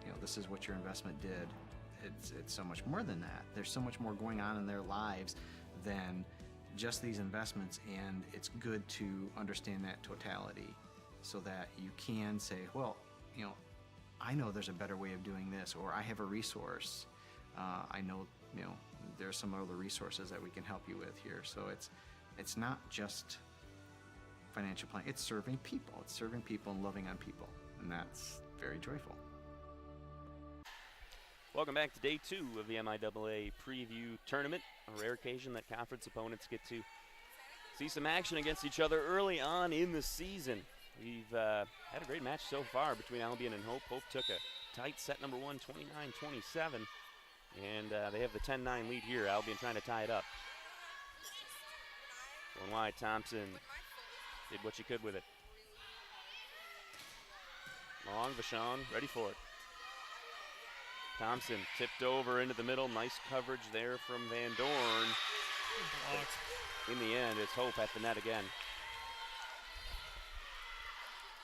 you know, this is what your investment did. It's so much more than that. There's so much more going on in their lives than just these investments, and it's good to understand that totality so that you can say, well, you know, I know there's a better way of doing this, or I have a resource. I know, you know, there's some other resources that we can help you with here. So it's not just financial planning. It's serving people. It's serving people and loving on people, and that's very joyful. Welcome back to day 2 of the MIAA preview tournament. A rare occasion that conference opponents get to see some action against each other early on in the season. We've had a great match so far between Albion and Hope. Hope took a tight set number 1, 29-27, and they have the 10-9 lead here. Albion trying to tie it up. Going wide, Thompson did what she could with it. Long, Vachon, ready for it. Thompson tipped over into the middle. Nice coverage there from Van Dorn. In the end, it's Hope at the net again.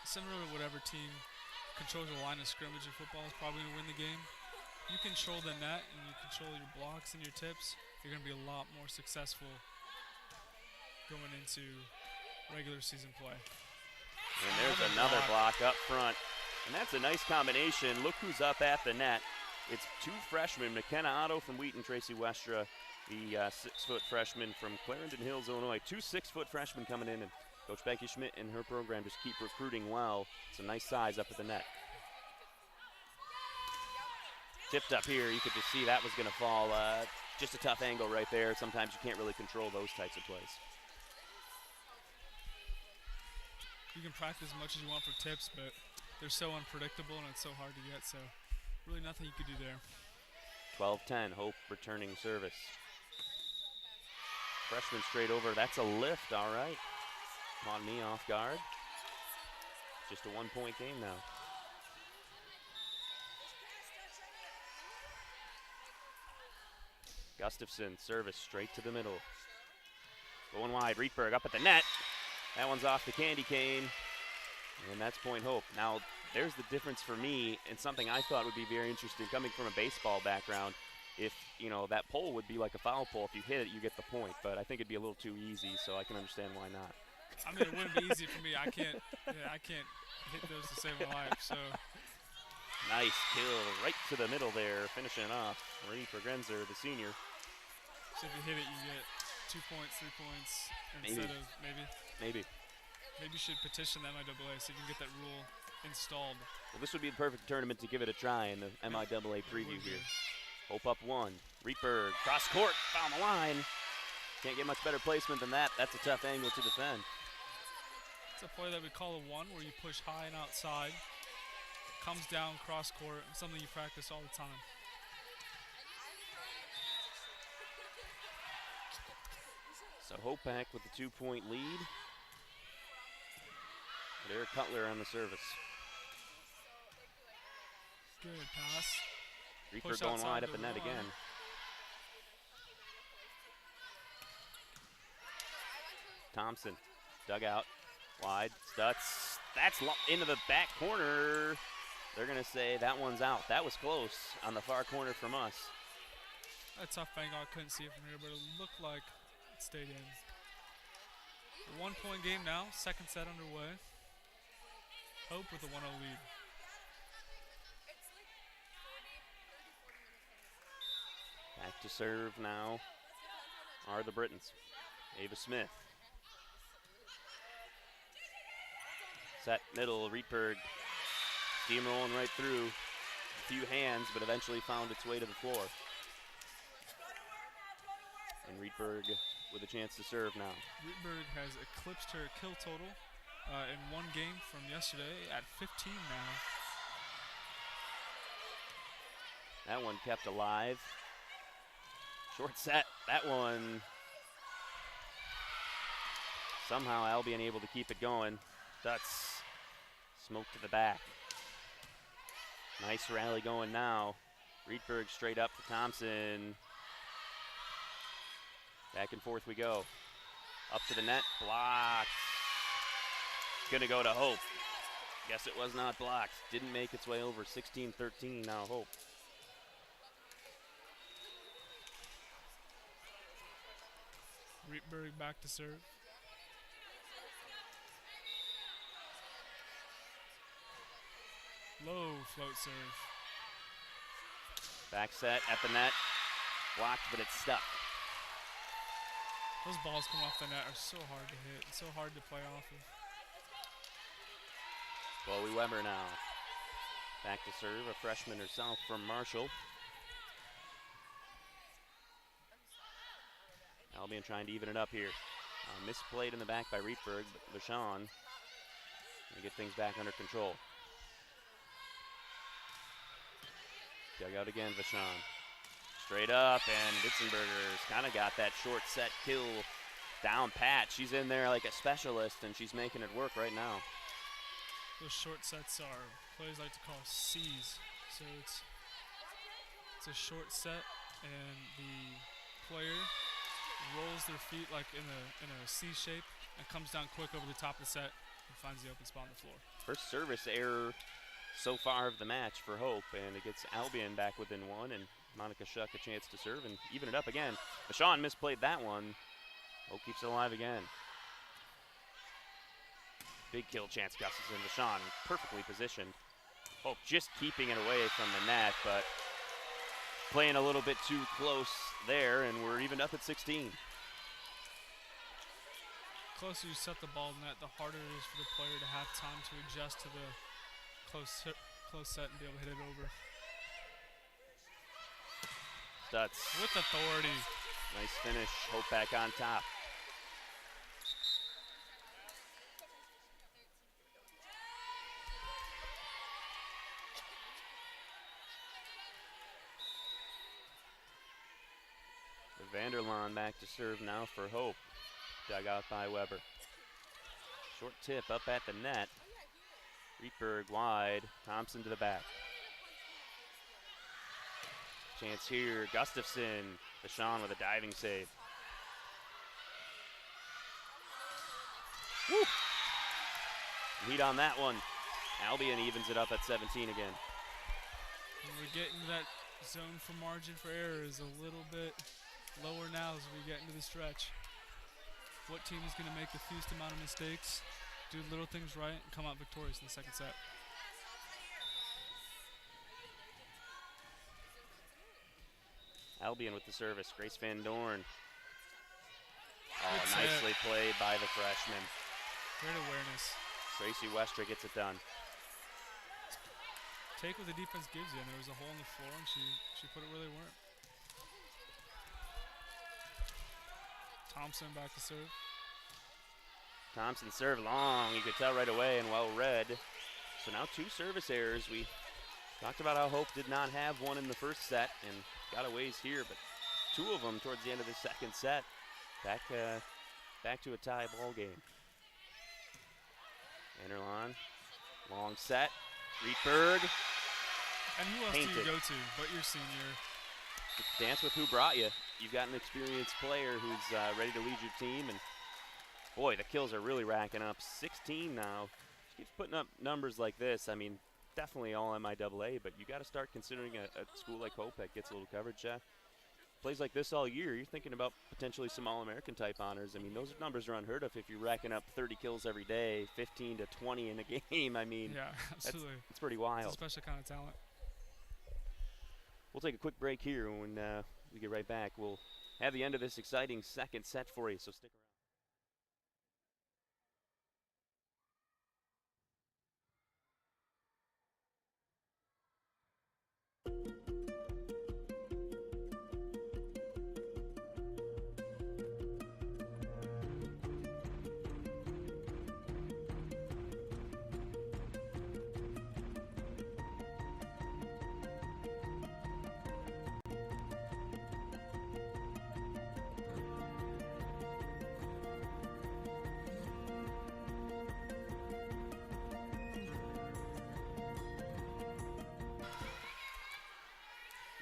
Similar to whatever team controls the line of scrimmage in football is probably going to win the game. You control the net and you control your blocks and your tips, you're going to be a lot more successful going into regular season play. And there's another block up front. And that's a nice combination. Look who's up at the net. It's 2 freshmen, McKenna Otto from Wheaton, Tracy Westra, the 6-foot freshman from Clarendon Hills, Illinois. 2 6-foot freshmen coming in, and Coach Becky Schmidt and her program just keep recruiting well. It's a nice size up at the net. Tipped up here, you could just see that was going to fall. Just a tough angle right there. Sometimes you can't really control those types of plays. You can practice as much as you want for tips, but they're so unpredictable and it's so hard to get, so really nothing you could do there. 12-10, Hope returning service. Freshman straight over, that's a lift, all right. Caught me off guard. Just a 1-point game now. Gustafson, service straight to the middle. Going wide, Rietberg up at the net. That one's off the candy cane, and that's point Hope. Now, there's the difference for me, and something I thought would be very interesting coming from a baseball background. If, you know, that pole would be like a foul pole. If you hit it, you get the point, but I think it'd be a little too easy, so I can understand why not. I mean, it wouldn't be easy for me. I can't hit those to save my life, so. Nice kill right to the middle there, finishing it off. Marie Pergrenzer, the senior. So if you hit it, you get 2 points, 3 points instead of maybe. Maybe you should petition the MIAA so you can get that rule installed. Well, this would be the perfect tournament to give it a try in the MIAA preview here. Hope up 1. Rietberg, cross court, found the line. Can't get much better placement than that. That's a tough angle to defend. It's a play that we call a 1 where you push high and outside. comes down cross court, something you practice all the time. So Hope back with the 2-point lead. Derek Cutler on the service. Good pass. Reaper Push going outside wide at to the net Rowan. again. Thompson, dug out, wide, Stutz. That's into the back corner. They're going to say that one's out. That was close on the far corner from us. A tough bang. I couldn't see it from here, but it looked like it stayed in. A 1-point game now, second set underway. Hope with a 1-0 lead. Back to serve now are the Britons. Ava Smith. Set middle, Rietberg steamrolling right through. A few hands, but eventually found its way to the floor. And Rietberg with a chance to serve now. Rietberg has eclipsed her kill total in one game from yesterday at 15 now. That one kept alive. Short set, that one. Somehow Albion able to keep it going. That's smoke to the back. Nice rally going now. Rietberg straight up to Thompson. Back and forth we go. Up to the net, blocked. Gonna go to Hope. Guess it was not blocked. Didn't make its way over. 16-13 now Hope. Rietberg back to serve. Low float serve. Back set at the net. Blocked, but it's stuck. Those balls coming off the net are so hard to hit and so hard to play off of. Chloe Weber now. Back to serve, a freshman herself from Marshall. Albion trying to even it up here. Misplayed in the back by Rietberg, but Vachon to get things back under control. Dug out again, Vachon. Straight up, and Ditzenberger's kind of got that short set kill down pat. She's in there like a specialist, and she's making it work right now. Those short sets are players like to call C's. So it's a short set, and the player rolls their feet like in a C shape and comes down quick over the top of the set and finds the open spot on the floor. First service error so far of the match for Hope, and it gets Albion back within one, and Monica Shuck a chance to serve and even it up again. Vachon misplayed that one. Hope keeps it alive again. Big kill chance, Gustafson. Vachon perfectly positioned. Hope just keeping it away from the net, but playing a little bit too close there, and we're evened up at 16. The closer you set the ball net, the harder it is for the player to have time to adjust to the close set and be able to hit it over. Stutz with authority. Nice finish. Hope back on top. Vanderlaan back to serve now for Hope. Dug out by Weber. Short tip up at the net. Rietberg wide. Thompson to the back. Chance here. Gustafson. Vachon with a diving save. Woo! Heat on that one. Albion evens it up at 17 again. And we're getting that zone for margin for error is a little bit lower now as we get into the stretch. What team is going to make the fewest amount of mistakes, do little things right, and come out victorious in the second set? Albion with the service. Grace Van Dorn. Oh, Good nicely set. played by the freshman. Great awareness. Tracy Westra gets it done. Take what the defense gives you, and there was a hole in the floor, and she put it where they weren't. Thompson back to serve. Thompson serve long. You could tell right away and well read. So now 2 service errors. We talked about how Hope did not have one in the first set and got a ways here, but 2 of them towards the end of the second set. Back to a tie ball game. Enderlon, long set. Rietberg. And who else do you go to but your senior? Dance with who brought you. You've got an experienced player who's ready to lead your team, and boy, the kills are really racking up. 16 now. She keeps putting up numbers like this. I mean, definitely all MIAA, but you got to start considering a school like Hope that gets a little coverage. Plays like this all year, you're thinking about potentially some All-American type honors. I mean, those numbers are unheard of if you're racking up 30 kills every day, 15 to 20 in a game. I mean, yeah, absolutely. It's pretty wild. It's a special kind of talent. We'll take a quick break here. When we get right back, we'll have the end of this exciting second set for you, so stick around.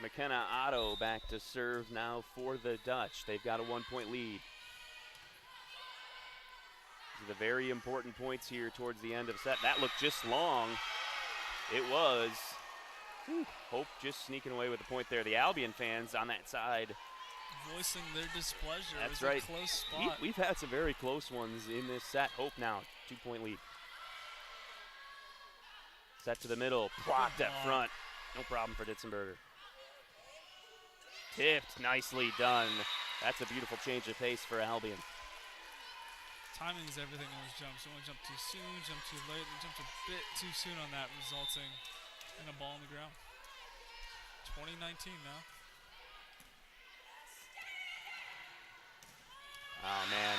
McKenna Otto back to serve now for the Dutch. They've got a 1-point lead. These are the very important points here towards the end of the set. That looked just long. It was. Whew. Hope just sneaking away with the point there. The Albion fans on that side voicing their displeasure. That's it was right. A close spot. We've had some very close ones in this set. Hope now, 2-point lead. Set to the middle, blocked up front. No problem for Ditzenberger. Tipped, nicely done. That's a beautiful change of pace for Albion. Timing is everything on those jumps. You want to jump too soon, jump too late, and jump a bit too soon on that, resulting in a ball on the ground. 2019 now. Oh, man.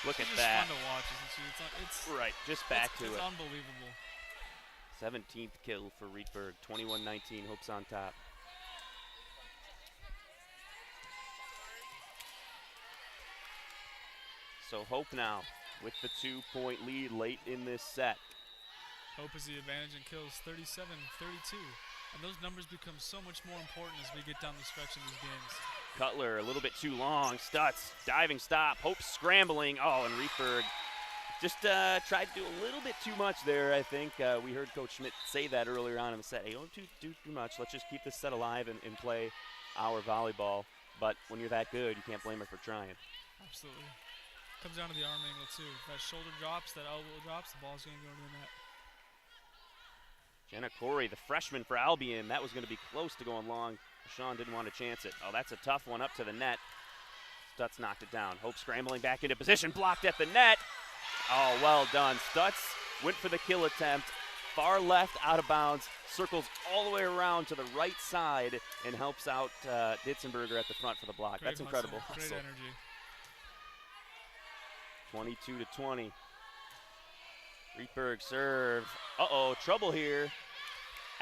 Look at She's that. It's fun to watch, isn't she? It's right, just back to it. It's unbelievable. 17th kill for Rietberg. 21-19, Hope's on top. So Hope now with the 2-point lead late in this set. Hope is the advantage in kills, 37-32. And those numbers become so much more important as we get down the stretch in these games. Cutler a little bit too long. Stutz, diving stop. Hope scrambling. Oh, and Rietberg just tried to do a little bit too much there, I think. We heard Coach Schmidt say that earlier on in the set. Hey, don't do too much. Let's just keep this set alive and play our volleyball. But when you're that good, you can't blame her for trying. Absolutely. Comes down to the arm angle, too. If that shoulder drops, that elbow drops, the ball's going to go into the net. Jenna Corey, the freshman for Albion. That was going to be close to going long. Sean didn't want to chance it. Oh, that's a tough one up to the net. Stutz knocked it down. Hope scrambling back into position, blocked at the net. Oh, well done. Stutz went for the kill attempt. Far left, out of bounds, circles all the way around to the right side and helps out Ditzenberger at the front for the block. Great That's incredible hustle. hustle. Great energy. 22-20. Rietberg serve. Uh-oh, trouble here.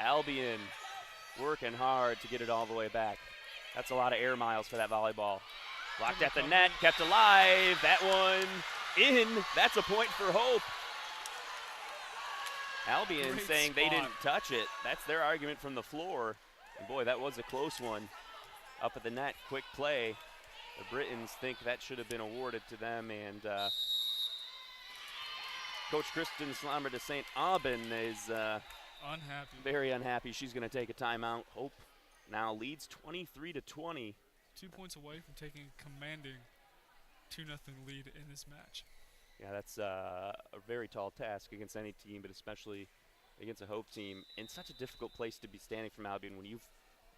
Albion working hard to get it all the way back. That's a lot of air miles for that volleyball. Blocked at the net, kept alive. That one in. That's a point for Hope. Albion Great saying spot. they didn't touch it. That's their argument from the floor. And boy, that was a close one. Up at the net, quick play. The Britons think that should have been awarded to them, and Coach Kristen Slammer de St. Aubin is Unhappy. very unhappy. She's going to take a timeout. Hope now leads 23-20. 2 points away from taking a commanding 2-0 lead in this match. Yeah, that's a very tall task against any team, but especially against a Hope team. In such a difficult place to be standing from Albion when you've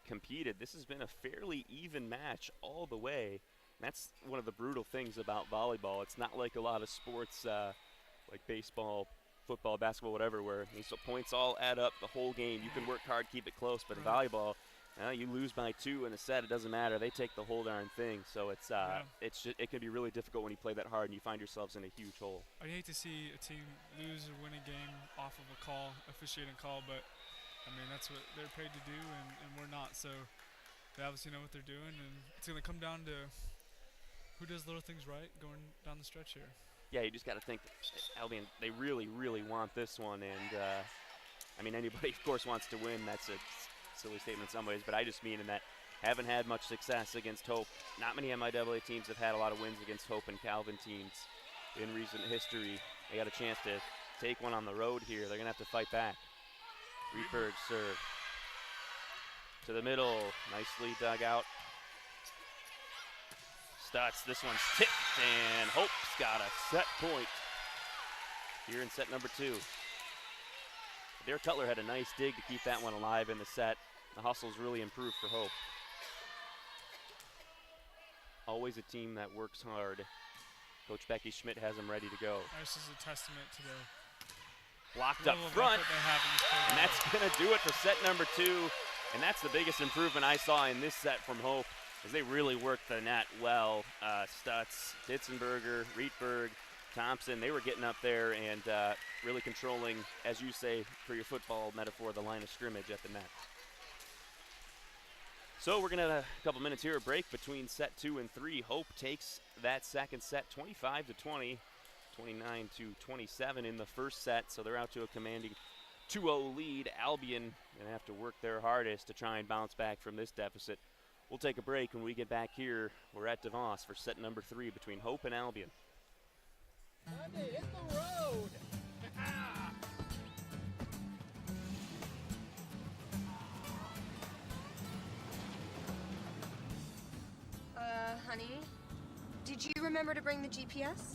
competed. This has been a fairly even match all the way. And that's one of the brutal things about volleyball. It's not like a lot of sports like baseball, football, basketball, whatever, where these points all add up the whole game. You can work hard, keep it close, but in volleyball, Well, you lose by 2 in a set, it doesn't matter. They take the whole darn thing. So it's it can be really difficult when you play that hard and you find yourselves in a huge hole. I hate to see a team lose or win a game off of a call, officiating call, but I mean that's what they're paid to do, and we're not. So they obviously know what they're doing, and it's going to come down to who does little things right going down the stretch here. Yeah, you just got to think that Albion, they really, really want this one, and I mean anybody of course wants to win. That's a silly statement in some ways, but I just mean in that haven't had much success against Hope. Not many MIAA teams have had a lot of wins against Hope and Calvin teams in recent history. They got a chance to take one on the road here. They're going to have to fight back. Rietberg serve. To the middle, nicely dug out. Stutz, this one's tipped, and Hope's got a set point here in set number 2. Adair Cutler had a nice dig to keep that one alive in the set. The hustle's really improved for Hope. Always a team that works hard. Coach Becky Schmidt has them ready to go. This is a testament to the blocked up front, and that's going to do it for set number 2. And that's the biggest improvement I saw in this set from Hope, as they really worked the net well. Stutz, Ditzenberger, Rietberg, Thompson, they were getting up there and really controlling, as you say, for your football metaphor, the line of scrimmage at the net. So we're going to have a couple minutes here, a break between set 2 and 3. Hope takes that second set 25-20, 29-27 in the first set, so they're out to a commanding 2-0 lead. Albion going to have to work their hardest to try and bounce back from this deficit. We'll take a break. When we get back here, we're at DeVos for set number 3 between Hope and Albion. Monday, hit the road! Honey, did you remember to bring the GPS?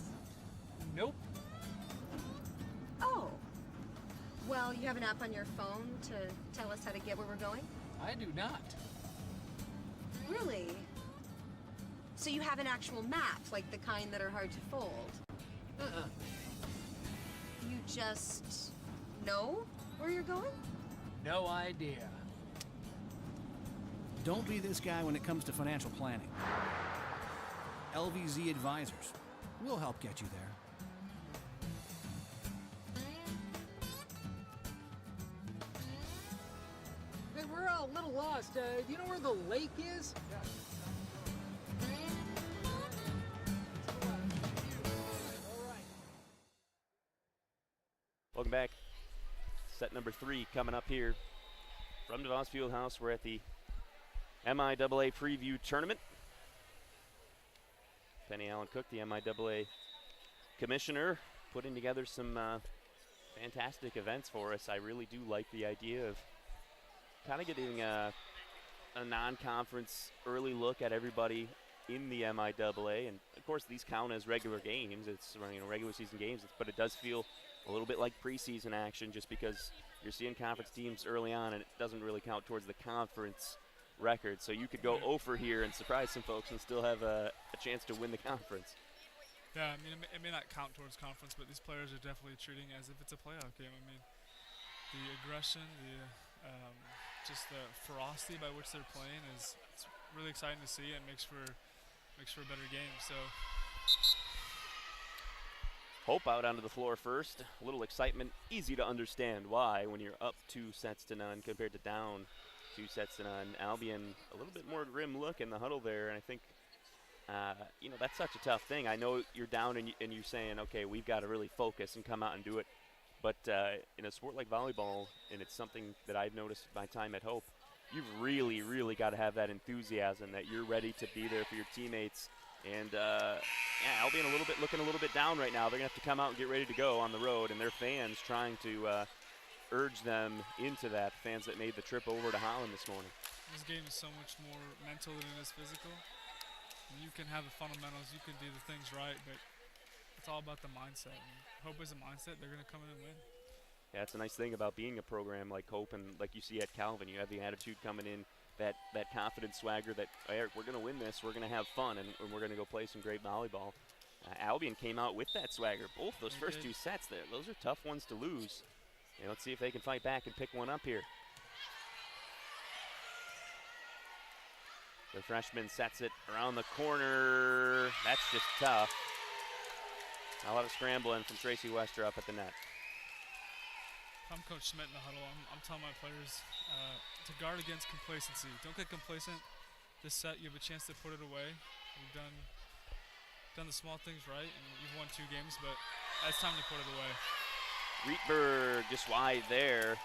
Nope. Oh. Well, you have an app on your phone to tell us how to get where we're going? I do not. Really? So you have an actual map, like the kind that are hard to fold? Uh-uh. You just know where you're going? No idea. Don't be this guy when it comes to financial planning. LVZ Advisors. We'll help get you there. Hey, we're all a little lost. Do you know where the lake is? Welcome back. Set number 3 coming up here from DeVos Fieldhouse. We're at the MIAA Preview Tournament. Penny Allen Cook, the MIAA commissioner, putting together some fantastic events for us. I really do like the idea of kind of getting a non-conference early look at everybody in the MIAA, and of course these count as regular games. It's regular season games, but it does feel a little bit like preseason action, just because you're seeing conference teams early on, and it doesn't really count towards the conference record. So you could go over here and surprise some folks and still have a chance to win the conference. Yeah, I mean, it may not count towards conference, but these players are definitely treating it as if it's a playoff game. I mean, the aggression, just the ferocity by which they're playing it's really exciting to see, and makes for a better game. So Hope out onto the floor first. A little excitement, easy to understand why when you're up 2-0 compared to down 2-0. Albion a little bit more grim look in the huddle there, and I think that's such a tough thing. I know you're down and you're saying, okay, we've got to really focus and come out and do it. But in a sport like volleyball, and it's something that I've noticed my time at Hope, you've really, really got to have that enthusiasm that you're ready to be there for your teammates. And Albion looking a little bit down right now. They're gonna have to come out and get ready to go on the road, and their fans trying to urge them into that. Fans that made the trip over to Holland this morning. this game is so much more mental than it is physical. And you can have the fundamentals, you can do the things right, but it's all about the mindset. And Hope is a mindset. They're gonna come in and win. Yeah, it's a nice thing about being a program like Hope, and like you see at Calvin, you have the attitude coming in, that confident swagger that, Eric, we're going to win this, we're going to have fun, and we're going to go play some great volleyball. Albion came out with that swagger. Both those first 2 sets there, those are tough ones to lose. And let's see if they can fight back and pick one up here. The freshman sets it around the corner. That's just tough. A lot of scrambling from Tracy Wester up at the net. If I'm Coach Schmidt in the huddle, I'm telling my players to guard against complacency. Don't get complacent. This set, you have a chance to put it away. You've done the small things right, and you've won 2 games, but it's time to put it away. Rietberg just wide there.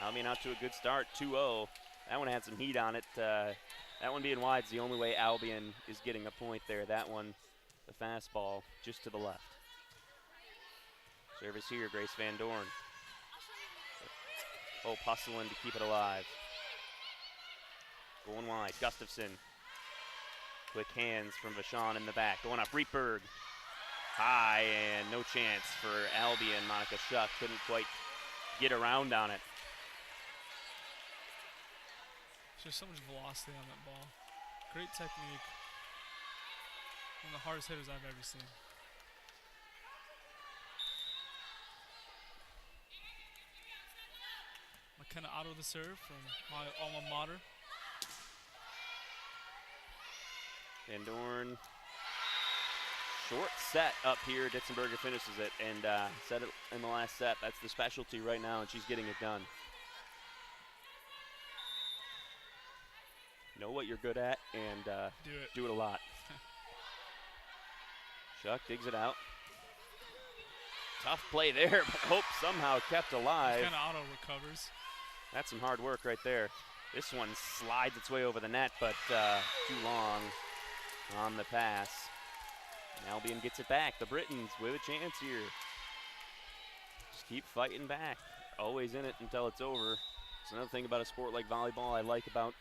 Albion out to a good start, 2-0. That one had some heat on it. That one being wide is the only way Albion is getting a point there. That one, the fastball, just to the left. Service here, Grace Van Dorn. Hope hustling to keep it alive. Going wide, Gustafson. Quick hands from Vachon in the back. Going up, Rietberg. High, and no chance for Albion. Monica Schuck couldn't quite get around on it. There's so much velocity on that ball. Great technique. One of the hardest hitters I've ever seen. McKenna Otto the serve from my alma mater. Van Dorn. Short set up here. Ditzenberger finishes it and said it in the last set. That's the specialty right now, and she's getting it done. Know what you're good at and do it a lot. Schuck digs it out. Tough play there, but Hope somehow kept alive. McKenna Otto recovers. That's some hard work right there. This one slides its way over the net, but too long on the pass. And Albion gets it back. The Britons with a chance here. Just keep fighting back. Always in it until it's over. It's another thing about a sport like volleyball I like about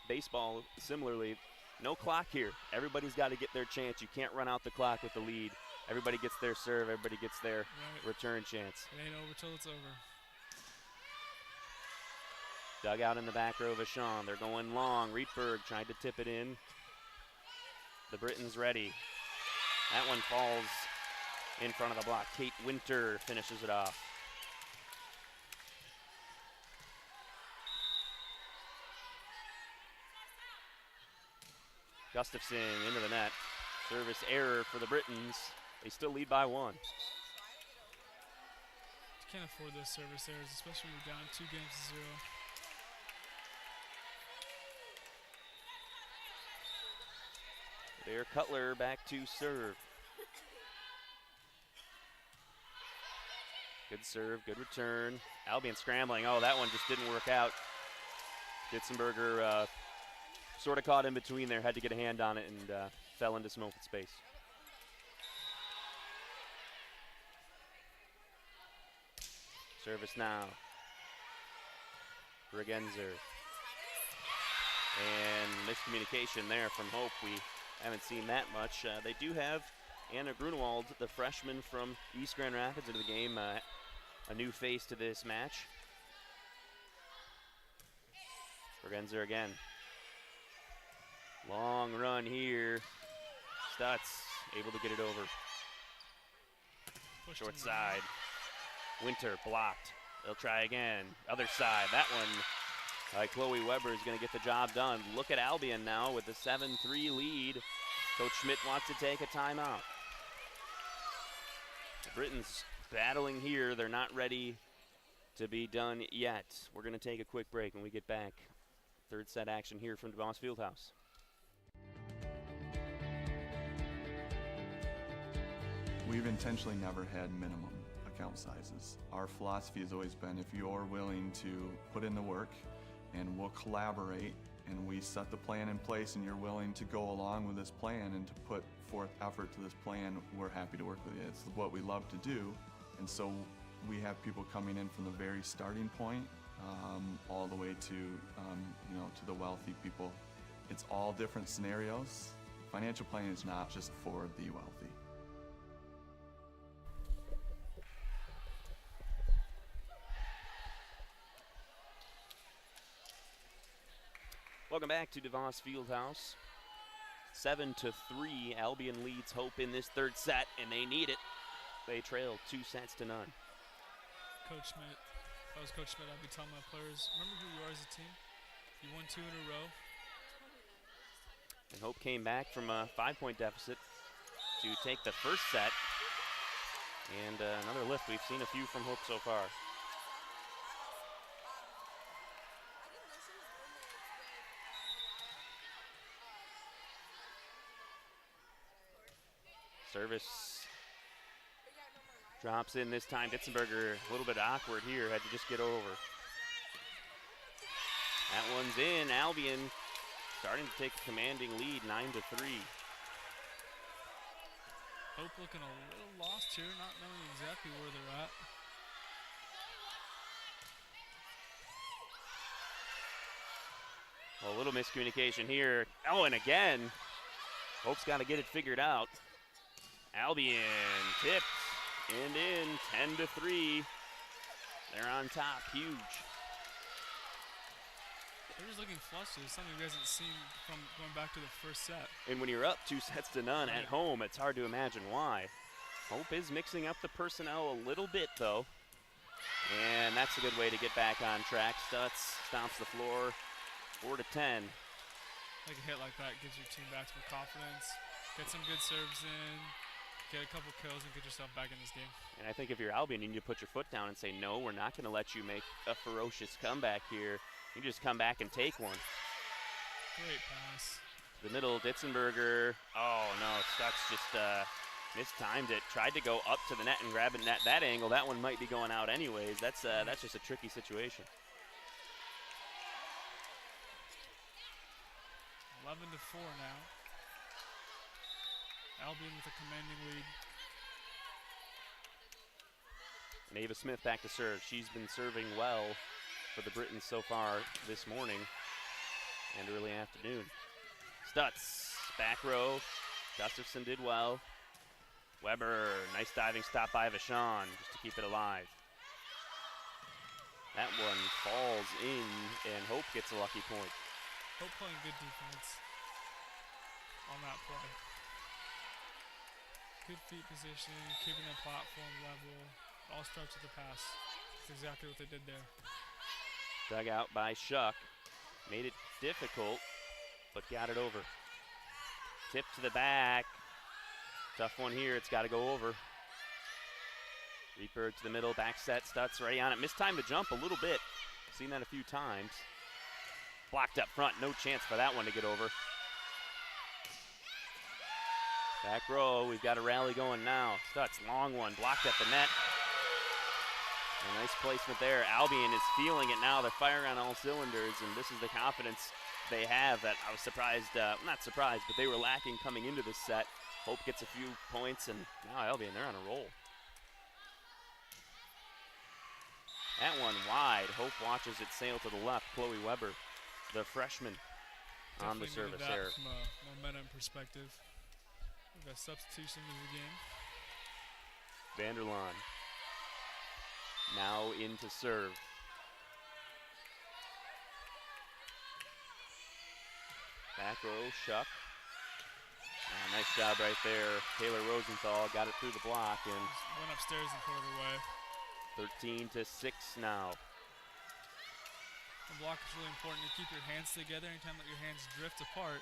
baseball. Similarly, no clock here. Everybody's got to get their chance. You can't run out the clock with the lead. Everybody gets their serve. Everybody gets their return chance. It ain't over till it's over. Dugout in the back row, Vachon. They're going long. Rietberg tried to tip it in. The Britons ready. That one falls in front of the block. Kate Winter finishes it off. Gustafson into the net. Service error for the Britons. They still lead by 1. You can't afford those service errors, especially when you're down 2 games to 0. There, Cutler back to serve. Good serve, good return. Albion scrambling. Oh, that one just didn't work out. Ditzenberger sort of caught in between there, had to get a hand on it, and fell into some open space. Service now. Regenzer. And miscommunication there from Hope. We haven't seen that much. They do have Anna Grunewald, the freshman from East Grand Rapids, into the game. A new face to this match. Regenzer again. Long run here. Stutz able to get it over. Short side. Winter blocked. They'll try again. Other side. That one, Chloe Weber is going to get the job done. Look at Albion now with the 7-3 lead. Coach Schmidt wants to take a timeout. The Britons battling here. They're not ready to be done yet. We're going to take a quick break when we get back. Third set action here from DeVos Fieldhouse. We've intentionally never had minimum account sizes. Our philosophy has always been if you're willing to put in the work and we'll collaborate and we set the plan in place and you're willing to go along with this plan and to put forth effort to this plan, we're happy to work with you. It's what we love to do. And so we have people coming in from the very starting point all the way to to the wealthy people. It's all different scenarios. Financial planning is not just for the wealthy. Welcome back to DeVos Fieldhouse. 7-3, Albion leads Hope in this third set, and they need it. They trail 2 sets to none. Coach Schmidt, if I was Coach Schmidt, I'd be telling my players, remember who you are as a team? You won 2 in a row. And Hope came back from a 5-point deficit to take the first set. And another lift. We've seen a few from Hope so far. Service drops in this time. Ditzenberger a little bit awkward here, had to just get over. That one's in. Albion starting to take a commanding lead, 9-3. Hope looking a little lost here, not knowing exactly where they're at. Well, a little miscommunication here. Oh, and again, Hope's got to get it figured out. Albion tipped and in, 10-3. They're on top, huge. They're just looking flushed. It's something you guys haven't seen from going back to the first set. And when you're up 2-0 at home, it's hard to imagine why. Hope is mixing up the personnel a little bit, though. And that's a good way to get back on track. Stutz stomps the floor, 4-10. Like a hit like that gives your team back some confidence. Get some good serves in, get a couple kills, and get yourself back in this game. And I think if you're Albion, you need to put your foot down and say, no, we're not going to let you make a ferocious comeback here. You just come back and take one. Great pass. The middle, Ditzenberger. Oh, no, Stutz just mistimed it. Tried to go up to the net and grab it at that angle. That one might be going out anyways. That's just a tricky situation. 11-4 now. Albion with a commanding lead. And Ava Smith back to serve. She's been serving well for the Britons so far this morning and early afternoon. Stutz, back row. Gustafson did well. Weber, nice diving stop by Vachon just to keep it alive. That one falls in, and Hope gets a lucky point. Hope playing good defense on that play. Good feet position, keeping the platform level. It all starts with the pass. That's exactly what they did there. Dug out by Shuck. Made it difficult, but got it over. Tip to the back. Tough one here. It's got to go over. Rietberg to the middle. Back set. Stutz ready on it. Missed time to jump a little bit. Seen that a few times. Blocked up front. No chance for that one to get over. Back row. We've got a rally going now. Stutz, long one. Blocked at the net. A nice placement there. Albion is feeling it now. They're firing on all cylinders, and this is the confidence they have that I was surprised, not surprised, but they were lacking coming into this set. Hope gets a few points, and now Albion, they're on a roll. That one wide. Hope watches it sail to the left. Chloe Weber, the freshman, on the service there. From a momentum perspective. We've got substitution in the game. Vanderlaan now in to serve. Back row, Shuck. Nice job right there. Taylor Rosenthal got it through the block and went upstairs and put it away. 13-6 now. The block is really important to keep your hands together. Anytime that your hands drift apart,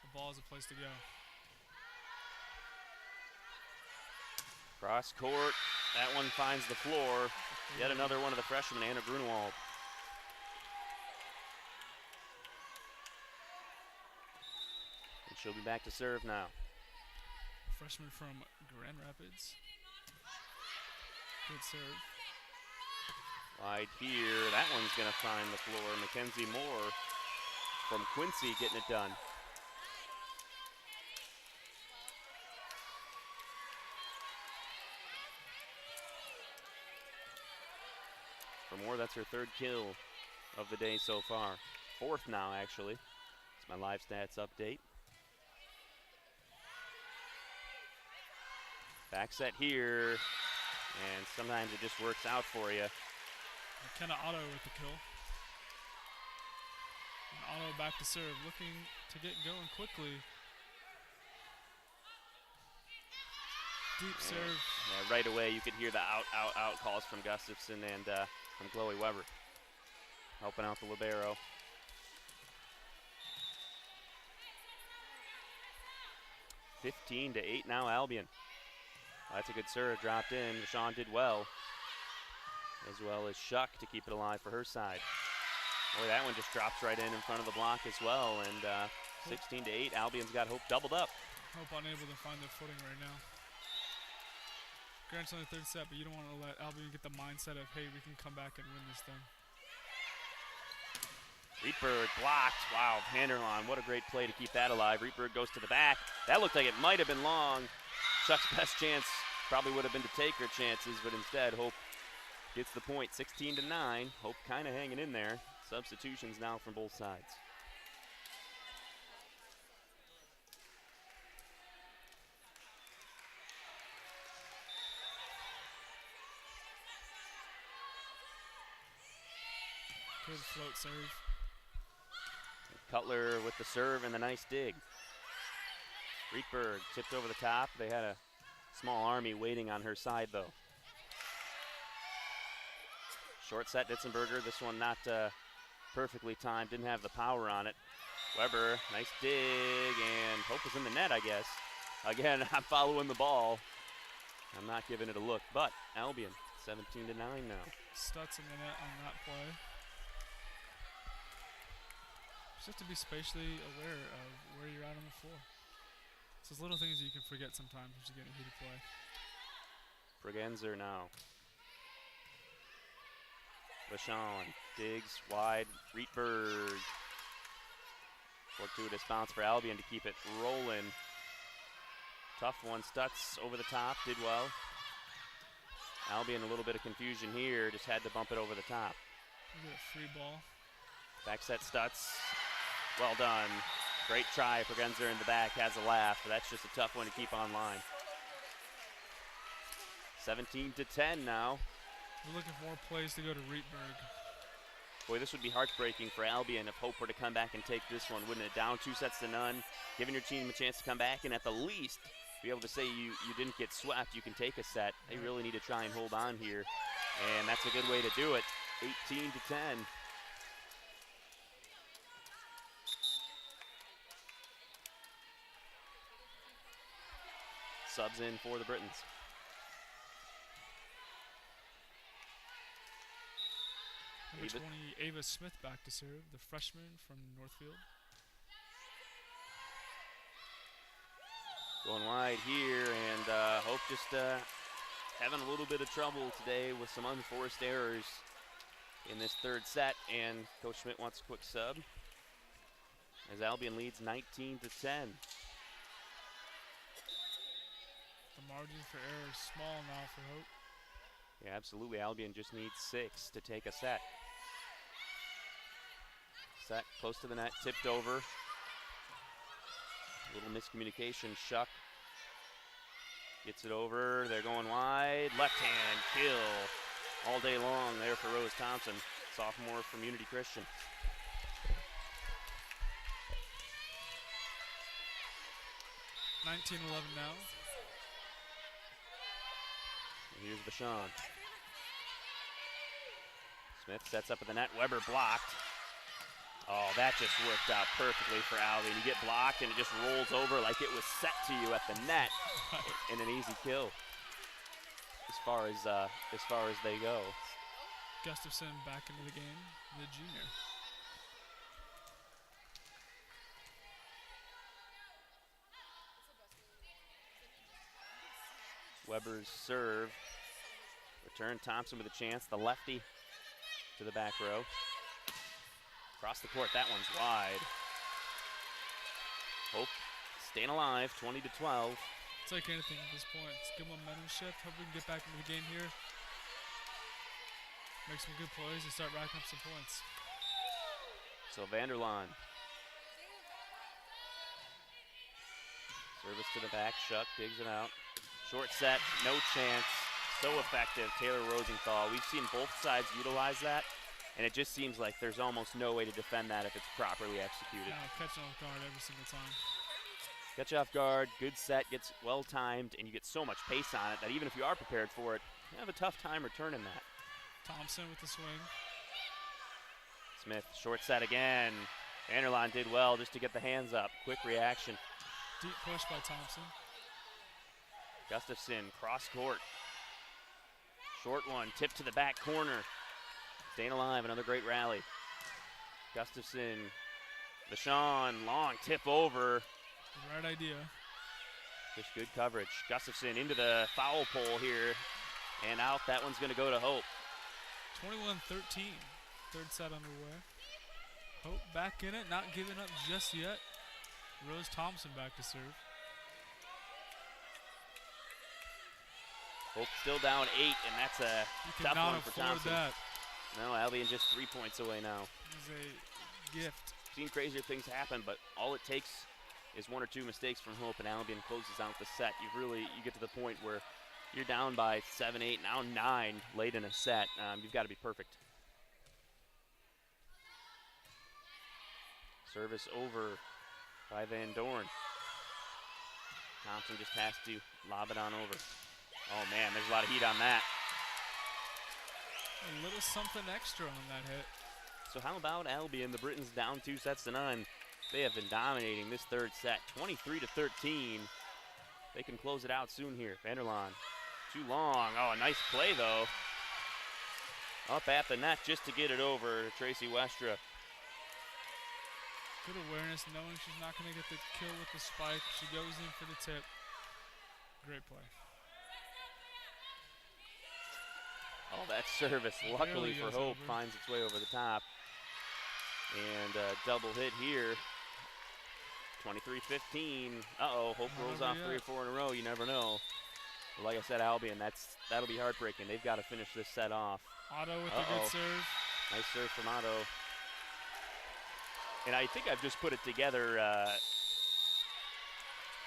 the ball is a place to go. Cross court, that one finds the floor. Yet another one of the freshmen, Anna Grunewald. And she'll be back to serve now. Freshman from Grand Rapids. Good serve. Wide here, that one's gonna find the floor. Mackenzie Moore from Quincy getting it done. For Moore, that's her third kill of the day so far. Fourth now, actually. It's my live stats update. Back set here, and sometimes it just works out for you. McKenna Otto with the kill. And Otto back to serve, looking to get going quickly. Deep serve. Yeah, right away you could hear the out calls from Gustafson and from Chloe Weber. Helping out the libero. 15-8 now, Albion. That's a good serve, dropped in. Vachon did well as Shuck to keep it alive for her side. Boy, that one just drops right in front of the block as well, and 16-8, Albion's got Hope doubled up. Hope unable to find their footing right now. Granted, it's only the third set, but you don't want to let Albion get the mindset of, hey, we can come back and win this thing. Rietberg blocked. Wow, Vanderlaan, what a great play to keep that alive. Rietberg goes to the back. That looked like it might have been long. Chuck's best chance probably would have been to take her chances, but instead Hope gets the point, 16-9. Hope kind of hanging in there. Substitutions now from both sides. Good float serve. Cutler with the serve and the nice dig. Rietberg tipped over the top. They had a small army waiting on her side, though. Short set, Ditzenberger. This one not perfectly timed. Didn't have the power on it. Weber, nice dig, and Hope is in the net, I guess. Again, I'm following the ball. I'm not giving it a look, but Albion, 17-9 now. Stutz in the net on that play. Just have to be spatially aware of where you're at on the floor. It's those little things that you can forget sometimes when you get in a heated play. Bregenzer now. Vachon digs wide. Rietberg. Fortuitous bounce for Albion to keep it rolling. Tough one. Stutz over the top. Did well. Albion a little bit of confusion here. Just had to bump it over the top. We get a free ball. Back set Stutz. Well done. Great try. Bregenzer in the back has a laugh, but that's just a tough one to keep online. 17-10 now. We're looking for more plays to go to Rietberg. Boy, this would be heartbreaking for Albion if Hope were to come back and take this one, wouldn't it? Down 2-0, giving your team a chance to come back and at the least be able to say you didn't get swept. You can take a set. They really need to try and hold on here, and that's a good way to do it. 18-10. Subs in for the Britons. Number 20, Ava Smith back to serve, the freshman from Northfield. Going wide here, and Hope just having a little bit of trouble today with some unforced errors in this third set, and Coach Schmidt wants a quick sub as Albion leads 19-10. The margin for error is small now for Hope. Yeah, absolutely. Albion just needs 6 to take a set. Set close to the net, tipped over. A little miscommunication. Shuck gets it over. They're going wide. Left hand kill all day long there for Rose Thompson, sophomore from Unity Christian. $19-11 now. Here's Vachon. Smith sets up at the net. Weber blocked. Oh, that just worked out perfectly for Albion. You get blocked and it just rolls over like it was set to you at the net in an easy kill. As far as they go. Gustafson back into the game, the junior. Weber's serve. Return, Thompson with a chance. The lefty to the back row. Across the court, that one's wide. Hope staying alive, 20-12. It's like anything at this point. It's good momentum shift. Hope we can get back into the game here. Make some good plays and start racking up some points. So Vanderlaan. Service to the back, Shuck digs it out. Short set, no chance. So effective, Taylor Rosenthal. We've seen both sides utilize that, and it just seems like there's almost no way to defend that if it's properly executed. Yeah, catching off guard every single time. Catch off guard, good set, gets well timed, and you get so much pace on it that even if you are prepared for it, you have a tough time returning that. Thompson with the swing. Smith, short set again. Vanderlaan did well just to get the hands up. Quick reaction. Deep push by Thompson. Gustafson, cross court. Short one, tip to the back corner. Staying alive, another great rally. Gustafson, LaShawn, long tip over. The right idea. Just good coverage. Gustafson into the foul pole here and out. That one's going to go to Hope. 21-13. Third set underway. Hope back in it, not giving up just yet. Rose Thompson back to serve. Hope still down 8, and that's a tough one for Thompson. That. No, Albion just 3 points away now. It's a gift. Seen crazier things happen, but all it takes is 1 or 2 mistakes from Hope, and Albion closes out the set. You get to the point where you're down by 7, 8, now 9 late in a set. You've got to be perfect. Service over by Van Dorn. Thompson just has to lob it on over. Oh man, there's a lot of heat on that. A little something extra on that hit. So how about Albion? The Britons down 2-9. They have been dominating this third set, 23-13. They can close it out soon here. Vanderlaan, too long. Oh, a nice play though. Up at the net just to get it over to Tracy Westra. Good awareness, knowing she's not going to get the kill with the spike. She goes in for the tip. Great play. Oh, that service, luckily for Hope, over. finds its way over the top. And a double hit here. 23-15. Uh-oh, Hope rolls off 3 or 4 in a row. You never know. But like I said, Albion, that'll be heartbreaking. They've got to finish this set off. Otto with a good serve. Nice serve from Otto. And I think I've just put it together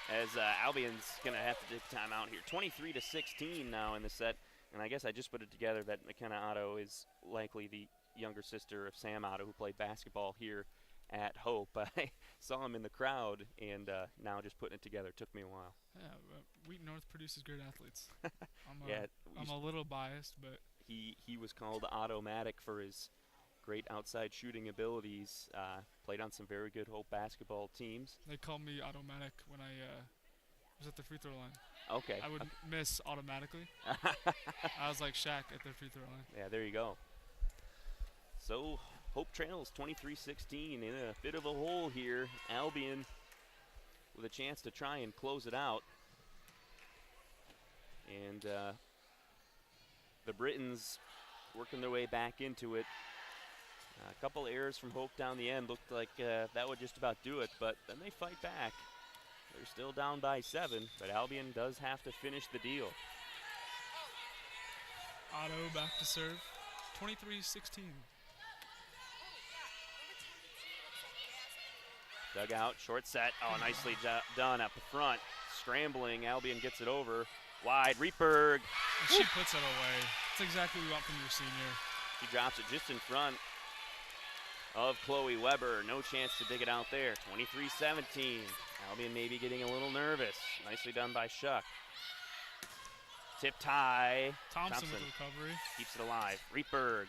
as Albion's going to have to take time out here. 23-16 now in the set. And I guess I just put it together that McKenna Otto is likely the younger sister of Sam Otto, who played basketball here at Hope. I saw him in the crowd, and now just putting it together. It took me a while. Yeah, Wheaton North produces great athletes. I'm a little biased, but he was called Automatic for his great outside shooting abilities. Played on some very good Hope basketball teams. They called me Automatic when I was at the free throw line. Okay. I would miss automatically. I was like Shaq at the free throw line. Yeah, there you go. So Hope trails 23-16 in a bit of a hole here. Albion with a chance to try and close it out. And the Britons working their way back into it. A couple errors from Hope down the end. Looked like that would just about do it, but then they fight back. They're still down by 7, but Albion does have to finish the deal. Otto back to serve. 23-16. Dugout, short set. Oh, nicely done up the front. Scrambling, Albion gets it over. Wide, Rietberg. And she puts it away. That's exactly what we want from your senior. She drops it just in front of Chloe Weber. No chance to dig it out there. 23-17. Albion maybe getting a little nervous. Nicely done by Shuck. Tip tie. Thompson with the recovery. Keeps it alive. Rietberg.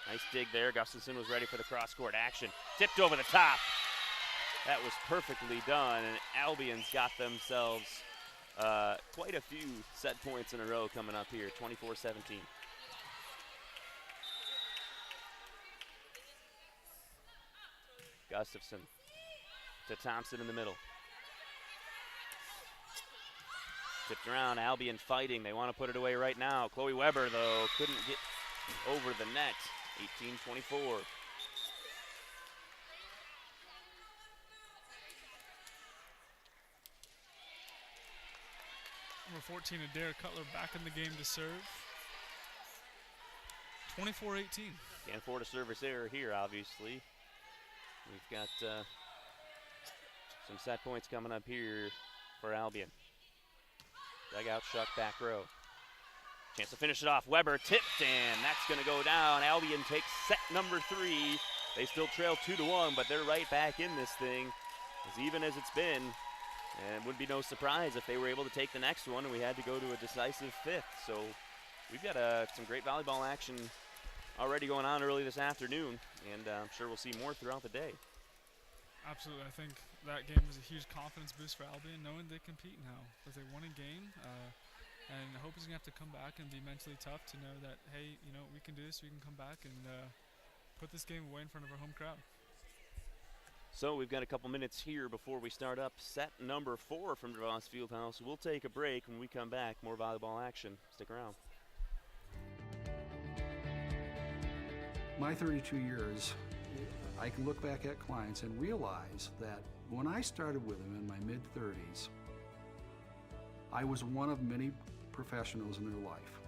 Nice dig there. Gustafson was ready for the cross-court action. Tipped over the top. That was perfectly done, and Albion's got themselves quite a few set points in a row coming up here. 24-17. Gustafson to Thompson in the middle. Tipped around, Albion fighting. They want to put it away right now. Chloe Weber, though, couldn't get over the net. 18-24. Number 14, Adair Cutler back in the game to serve. 24-18. Can't afford a service error here, obviously. We've got some set points coming up here for Albion. Dugout, Shuck, back row. Chance to finish it off. Weber tipped, and that's going to go down. Albion takes set number 3. They still trail 2-1, but they're right back in this thing, as even as it's been. And it would be no surprise if they were able to take the next one and we had to go to a decisive 5th. So we've got some great volleyball action already going on early this afternoon, and I'm sure we'll see more throughout the day. Absolutely. I think that game was a huge confidence boost for Albion, knowing they compete now, that they won a game. And Hope is going to have to come back and be mentally tough to know that, hey, you know, we can do this, we can come back and put this game away in front of our home crowd. So we've got a couple minutes here before we start up set number 4 from DeVos Fieldhouse. We'll take a break. When we come back, more volleyball action. Stick around. My 32 years, I can look back at clients and realize that when I started with them in my mid-30s, I was one of many professionals in their life.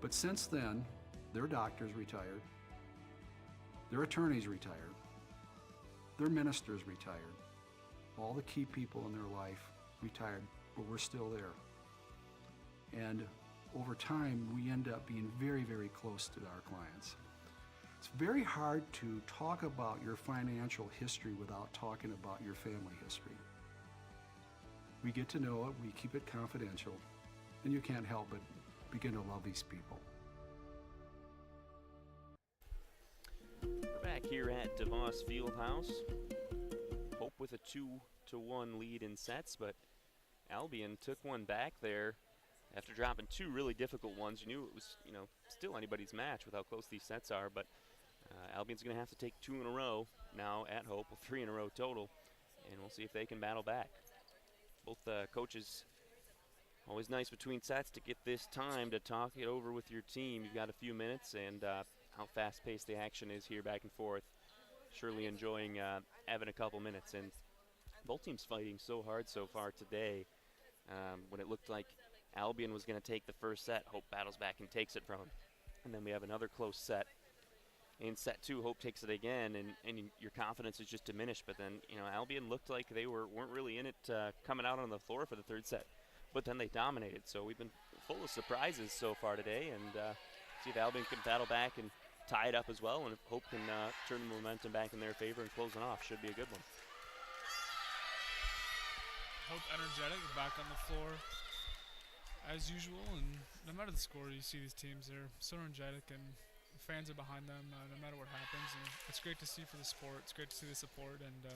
But since then, their doctors retired, their attorneys retired, their ministers retired, all the key people in their life retired, but we're still there. And over time, we end up being very, very close to our clients. It's very hard to talk about your financial history without talking about your family history. We get to know it, we keep it confidential, and you can't help but begin to love these people. We're back here at DeVos Fieldhouse. Hope with a 2-1 lead in sets, but Albion took one back there after dropping 2 really difficult ones. You knew it was, you know, still anybody's match with how close these sets are, but Albion's going to have to take 2 in a row now at Hope, with 3 in a row total, and we'll see if they can battle back. Both coaches, always nice between sets to get this time to talk it over with your team. You've got a few minutes, and how fast-paced the action is here back and forth. Surely enjoying having a couple minutes, and both teams fighting so hard so far today. When it looked like Albion was going to take the first set, Hope battles back and takes it from him. And then we have another close set. In set 2, Hope takes it again, and your confidence is just diminished. But then, you know, Albion looked like they weren't really in it coming out on the floor for the third set. But then they dominated. So we've been full of surprises so far today, and see if Albion can battle back and tie it up as well, and if Hope can turn the momentum back in their favor and close it off. Should be a good one. Hope energetic, back on the floor as usual, and no matter the score, you see these teams, they're so energetic, and the fans are behind them no matter what happens, and it's great to see for the sport. It's great to see the support, and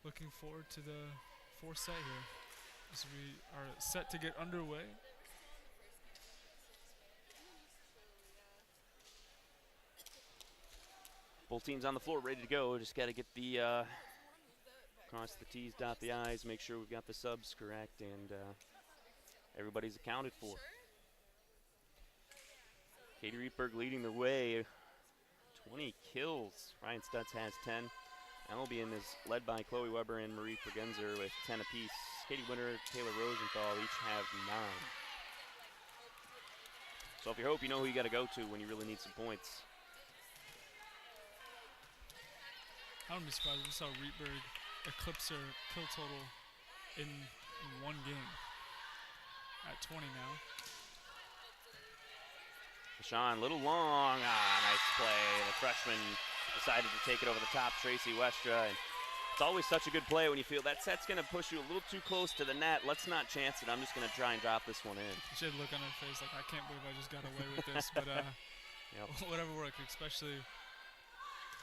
looking forward to the 4th set here as we are set to get underway. Both teams on the floor ready to go. Just got to get the cross the T's, dot the I's, make sure we've got the subs correct, and everybody's accounted for. Katie Rietberg leading the way, 20 kills. Ryan Stutz has 10. Albion is led by Chloe Weber and Marie Pregenzer with 10 apiece. Katie Winter, Taylor Rosenthal each have 9. So if you're Hope, you know who you got to go to when you really need some points. I wouldn't be surprised if we saw Rietberg eclipse her kill total in one game at 20 now. Deshaun, little long. Nice play. The freshman decided to take it over the top, Tracy Westra. And it's always such a good play when you feel that set's going to push you a little too close to the net. Let's not chance it. I'm just going to try and drop this one in. She had a look on her face like, I can't believe I just got away with this. But Yep. Whatever worked, especially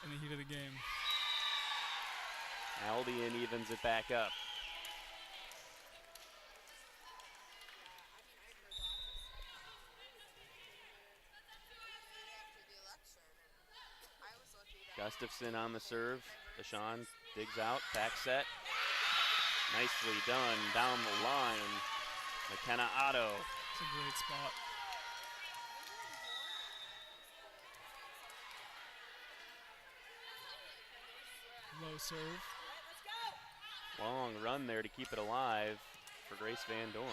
in the heat of the game. Albion evens it back up. Gustafson on the serve. Deshaun digs out, back set. Nicely done down the line. McKenna Otto. It's a great spot. Low serve. Long run there to keep it alive for Grace Van Dorn.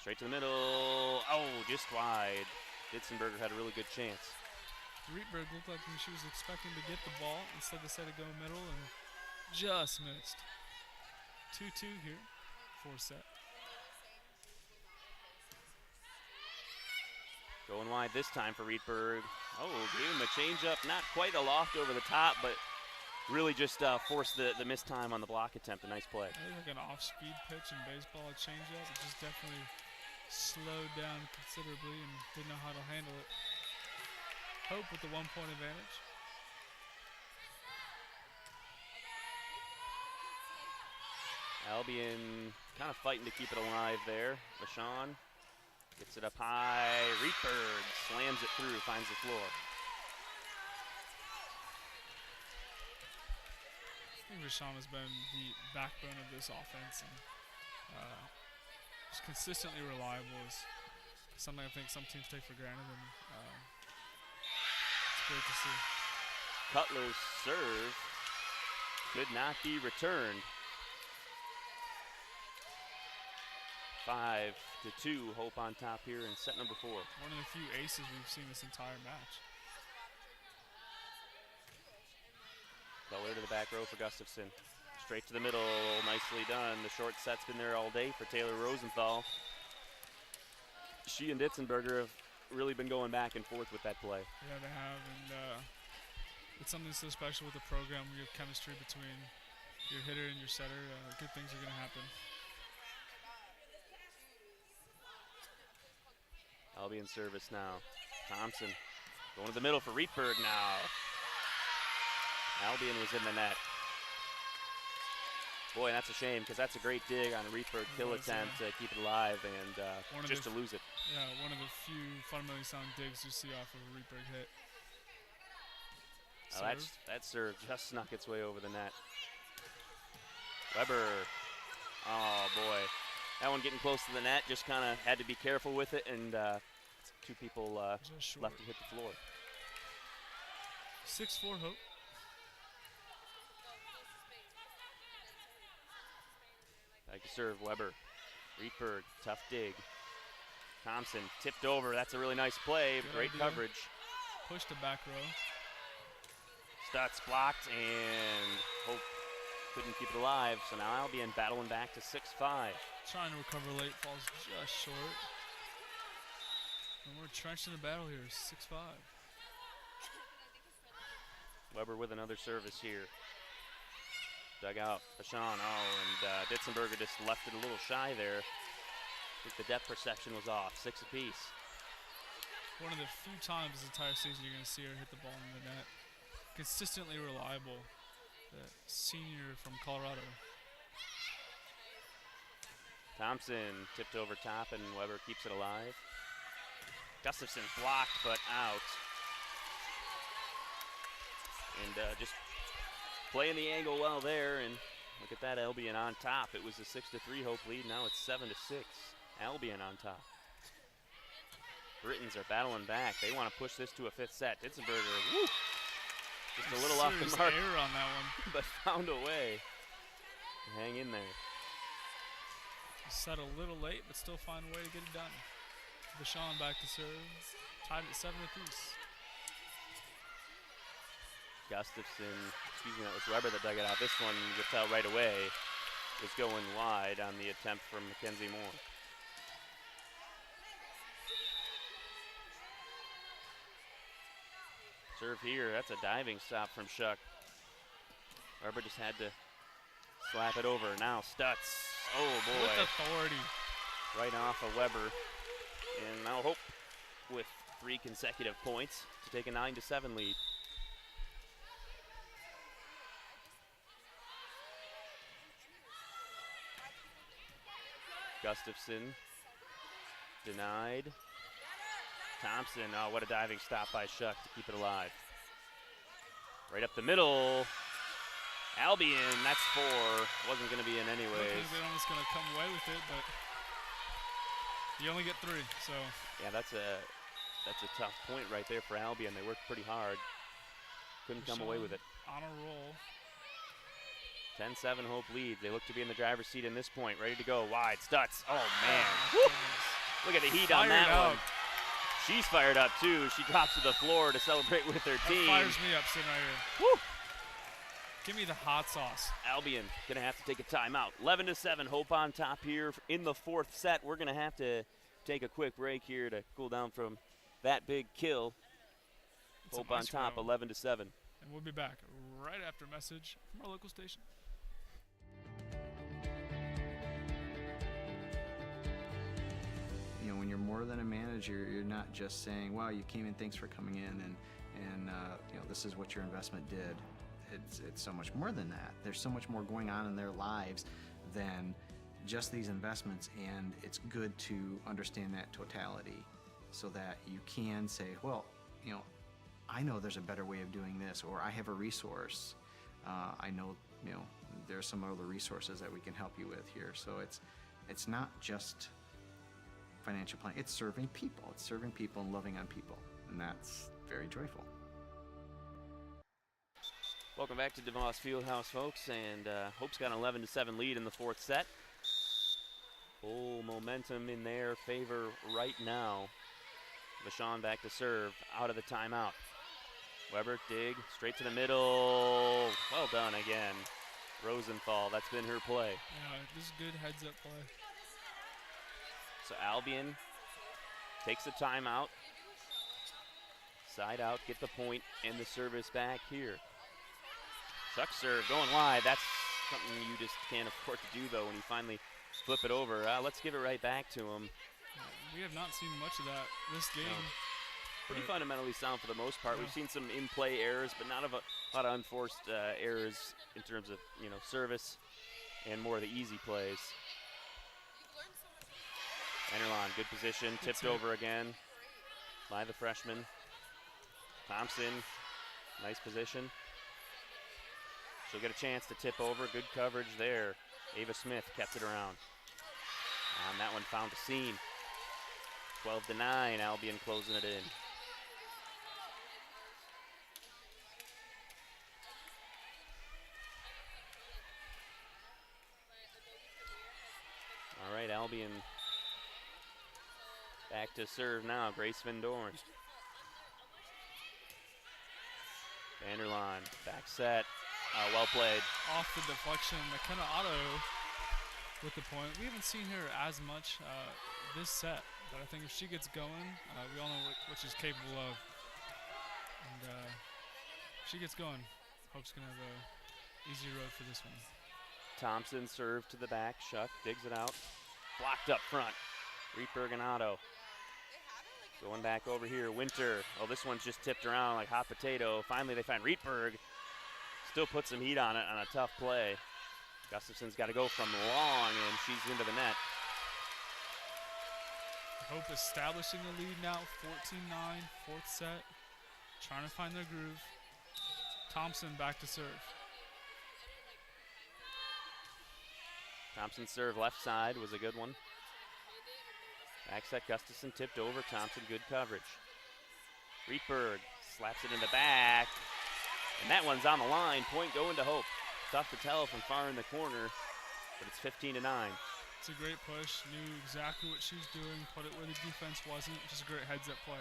Straight to the middle. Oh, just wide. Ditzenberger had a really good chance. Rietberg looked like she was expecting to get the ball. Instead, decided to go middle and just missed. 2-2 here, 4th set. Going wide this time for Rietberg. Oh, gave him a changeup. Not quite a loft over the top, but really just forced the missed time on the block attempt. A nice play. It was like an off-speed pitch in baseball, a changeup. It just definitely slowed down considerably and didn't know how to handle it. Hope with the 1-point advantage. Albion kind of fighting to keep it alive there. Vachon gets it up high. Rietberg slams it through, finds the floor. I think Vachon has been the backbone of this offense, and just consistently reliable is something I think some teams take for granted, and it's great to see. Cutler's serve could not be returned. 5-2, Hope on top here in set number 4. One of the few aces we've seen this entire match. Cutler to the back row for Gustafson. Straight to the middle, nicely done. The short set's been there all day for Taylor Rosenthal. She and Ditzenberger have really been going back and forth with that play. Yeah, they have, and it's something so special with the program. We have chemistry between your hitter and your setter. Good things are going to happen. Albion service now. Thompson going to the middle for Rietberg now. Albion was in the net. Boy, that's a shame, because that's a great dig on a Rietberg kill attempt to keep it alive and just to lose it. Yeah, one of the few fundamentally sound digs you see off of a Rietberg hit. Oh, that serve just snuck its way over the net. Weber. Oh, boy. That one getting close to the net, just kind of had to be careful with it, and two people left to hit the floor. 6-4 Hope. Like to serve, Weber. Rietberg, tough dig. Thompson tipped over. That's a really nice play. Good Great idea. coverage. Push to back row. Stutz blocked, and Hope couldn't keep it alive. So now Albion battling back to 6-5. Trying to recover late, falls just short. And we're entrenched in the battle here, 6-5. Weber with another service here. Dug out, Vachon, and Ditzenberger just left it a little shy there. I think the depth perception was off, 6 apiece. One of the few times this entire season you're going to see her hit the ball in the net. Consistently reliable. The senior from Colorado. Thompson tipped over top, and Weber keeps it alive. Gustafson's blocked, but out. And just playing the angle well there, and look at that, Albion on top. It was a 6-3 Hope lead, now it's 7-6. Albion on top. Britons are battling back. They want to push this to a 5th set. Ditzenberger, woo! Just a little off the mark, error on that one. but found a way to hang in there. Set a little late, but still find a way to get it done. Vachon back to serve, tied at 7 apiece. Gustafson, excuse me, that was Weber that dug it out. This one, you could tell right away, was going wide on the attempt from Mackenzie Moore. Serve here, that's a diving stop from Shuck. Weber just had to slap it over. Now Stutz, oh boy. With authority. Right off of Weber. And now Hope with 3 consecutive points to take a 9-7 lead. Gustafson denied. Thompson, oh, what a diving stop by Shuck to keep it alive. Right up the middle. Albion, that's 4. Wasn't going to be in anyways. They're almost going to come away with it, but you only get 3, so. Yeah, that's a tough point right there for Albion. They worked pretty hard. Couldn't come away with it. On a roll. 10-7 Hope lead. They look to be in the driver's seat in this point. Ready to go wide. Stutz. Oh, man. Look at the heat on that one. She's fired up, too. She drops to the floor to celebrate with her team. That fires me up sitting right here. Woo! Give me the hot sauce. Albion going to have to take a timeout. 11-7, Hope on top here in the 4th set. We're going to have to take a quick break here to cool down from that big kill. Hope on top, 11-7. And we'll be back right after a message from our local station. You know, when you're more than a manager, you're not just saying, wow, you came in, thanks for coming in, and you know, this is what your investment did. It's so much more than that. There's so much more going on in their lives than just these investments, and it's good to understand that totality so that you can say, well, you know, I know there's a better way of doing this, or I have a resource. I know, you know, there's some other resources that we can help you with here. So it's not just financial planning, it's serving people. It's serving people and loving on people, and that's very joyful. Welcome back to DeVos Fieldhouse, folks, and Hope's got an 11-7 lead in the fourth set. Full momentum in their favor right now. Vachon back to serve, out of the timeout. Weber, dig, straight to the middle. Well done again. Rosenthal, that's been her play. Yeah, this is good heads-up play. So Albion takes the timeout. Side out, get the point, and the service back here. Chuck serve going wide. That's something you just can't afford to do, though, when you finally flip it over. Let's give it right back to him. We have not seen much of that this game. No. Pretty fundamentally sound for the most part. Yeah. We've seen some in-play errors, but not a lot of unforced errors in terms of, you know, service and more of the easy plays. Enderlon, good position, tipped over again by the freshman. Thompson, nice position. She'll get a chance to tip over. Good coverage there. Ava Smith kept it around. And that one found a seam. 12-9, Albion closing it in. All right, Albion back to serve now. Grace Van Dorn. Vanderline, back set. Well played. Off the deflection, McKenna Otto with the point. We haven't seen her as much this set, but I think if she gets going, we all know what she's capable of. And if she gets going, Hope's going to have an easy road for this one. Thompson serve to the back. Shuck digs it out. Blocked up front. Rietberg and Otto. Going back over here. Winter. Oh, this one's just tipped around like hot potato. Finally, they find Rietberg. Still put some heat on it on a tough play. Gustafson's got to go from long, and she's into the net. Hope establishing the lead now, 14-9, fourth set. Trying to find their groove. Thompson back to serve. Thompson's serve left side was a good one. Back set, Gustafson tipped over. Thompson, good coverage. Rietberg slaps it in the back. And that one's on the line. Point going to Hope. Tough to tell from far in the corner, but it's 15-9. It's a great push. Knew exactly what she was doing. Put it where the defense wasn't. Just a great heads-up play.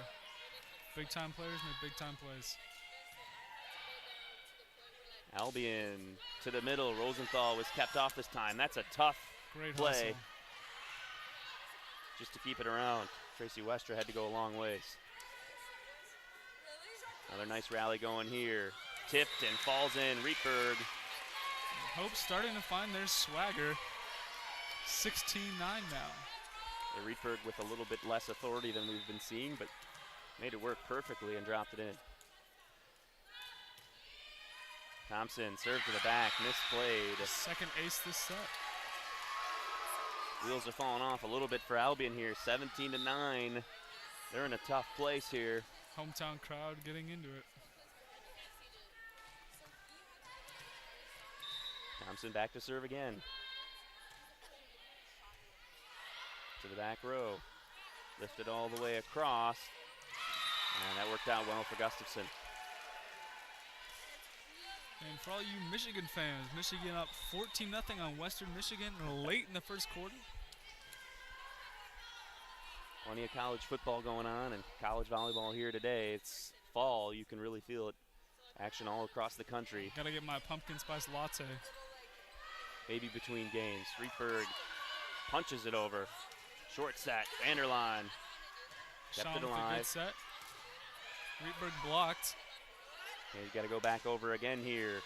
Big-time players make big-time plays. Albion to the middle. Rosenthal was kept off this time. That's a tough play. Hustle. Just to keep it around. Tracy Westra had to go a long ways. Another nice rally going here. Tipped and falls in. Rietberg. Hope starting to find their swagger. 16-9 now. Rietberg with a little bit less authority than we've been seeing, but made it work perfectly and dropped it in. Thompson served to the back, misplayed. Second ace this set. Wheels are falling off a little bit for Albion here. 17-9. They're in a tough place here. Hometown crowd getting into it. Thompson back to serve again. To the back row. Lifted all the way across. And that worked out well for Gustafson. And for all you Michigan fans, Michigan up 14-0 on Western Michigan late in the first quarter. Plenty of college football going on and college volleyball here today. It's fall. You can really feel it. Action all across the country. Gotta get my pumpkin spice latte. Maybe between games. Rietberg punches it over. Short set. Vanderline kept Sean it with a alive. good set. Rietberg blocked. And he's got to go back over again here.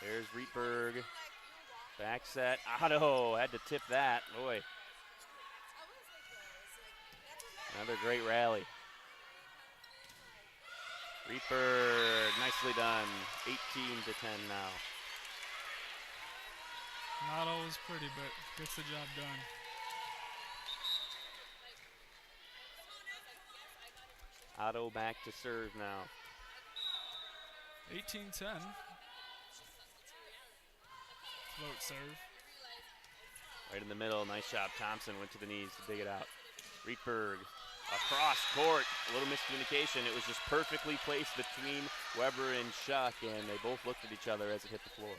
There's Rietberg. Back set. Otto had to tip that. Boy. Another great rally. Rietberg, nicely done. 18-10 now. Not always pretty, but gets the job done. Otto back to serve now. 18-10. Float serve. Right in the middle, nice job. Thompson went to the knees to dig it out. Rietberg across court, a little miscommunication. It was just perfectly placed between Weber and Schuck, and they both looked at each other as it hit the floor.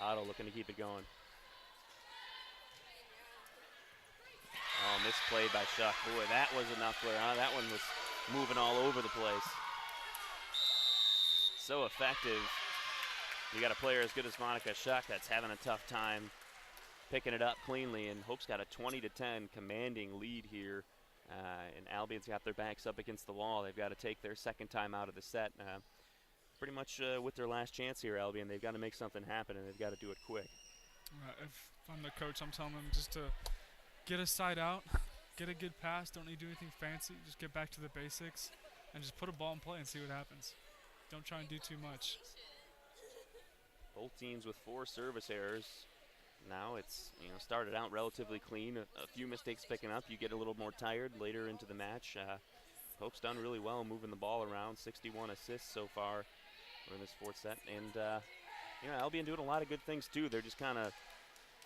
Otto looking to keep it going. Oh, misplayed by Schuck. Boy, that was enough there, huh? That one was moving all over the place. So effective. You got a player as good as Monica Schuck that's having a tough time picking it up cleanly, and Hope's got a 20-10 commanding lead here. And Albion's got their backs up against the wall. They've got to take their second time out of the set. Pretty much with their last chance here, Albion. They've got to make something happen, and they've got to do it quick. If I'm the coach, I'm telling them just to get a side out, get a good pass, don't need to do anything fancy, just get back to the basics, and just put a ball in play and see what happens. Don't try and do too much. Both teams with 4 service errors. Now it's, started out relatively clean. A few mistakes picking up. You get a little more tired later into the match. Hope's done really well moving the ball around. 61 assists so far in this 4th set. And, Albion doing a lot of good things, too. They're just kind of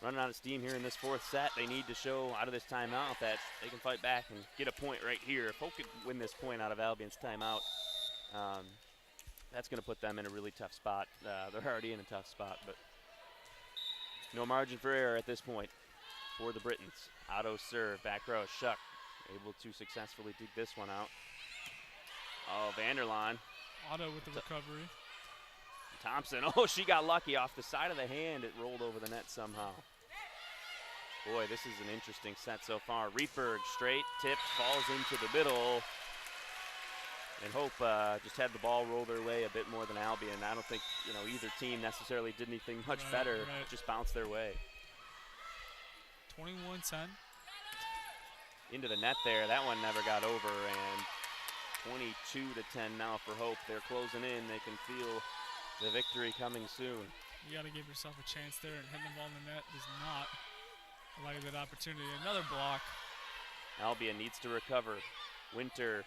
running out of steam here in this 4th set. They need to show out of this timeout that they can fight back and get a point right here. If Hope could win this point out of Albion's timeout, that's going to put them in a really tough spot. They're already in a tough spot, but no margin for error at this point for the Britons. Otto serve, back row, Schuck able to successfully dig this one out. Oh, Vanderlaan. Otto with the recovery. Thompson, oh, she got lucky off the side of the hand. It rolled over the net somehow. Boy, this is an interesting set so far. Rietberg straight, tipped, falls into the middle. And Hope just had the ball roll their way a bit more than Albion. I don't think, either team necessarily did anything much better. Right. Just bounced their way. 21-10. Into the net there. That one never got over. And 22-10 now for Hope. They're closing in. They can feel the victory coming soon. You got to give yourself a chance there, and hitting the ball in the net does not allow you that opportunity. Another block. Albion needs to recover. Winter.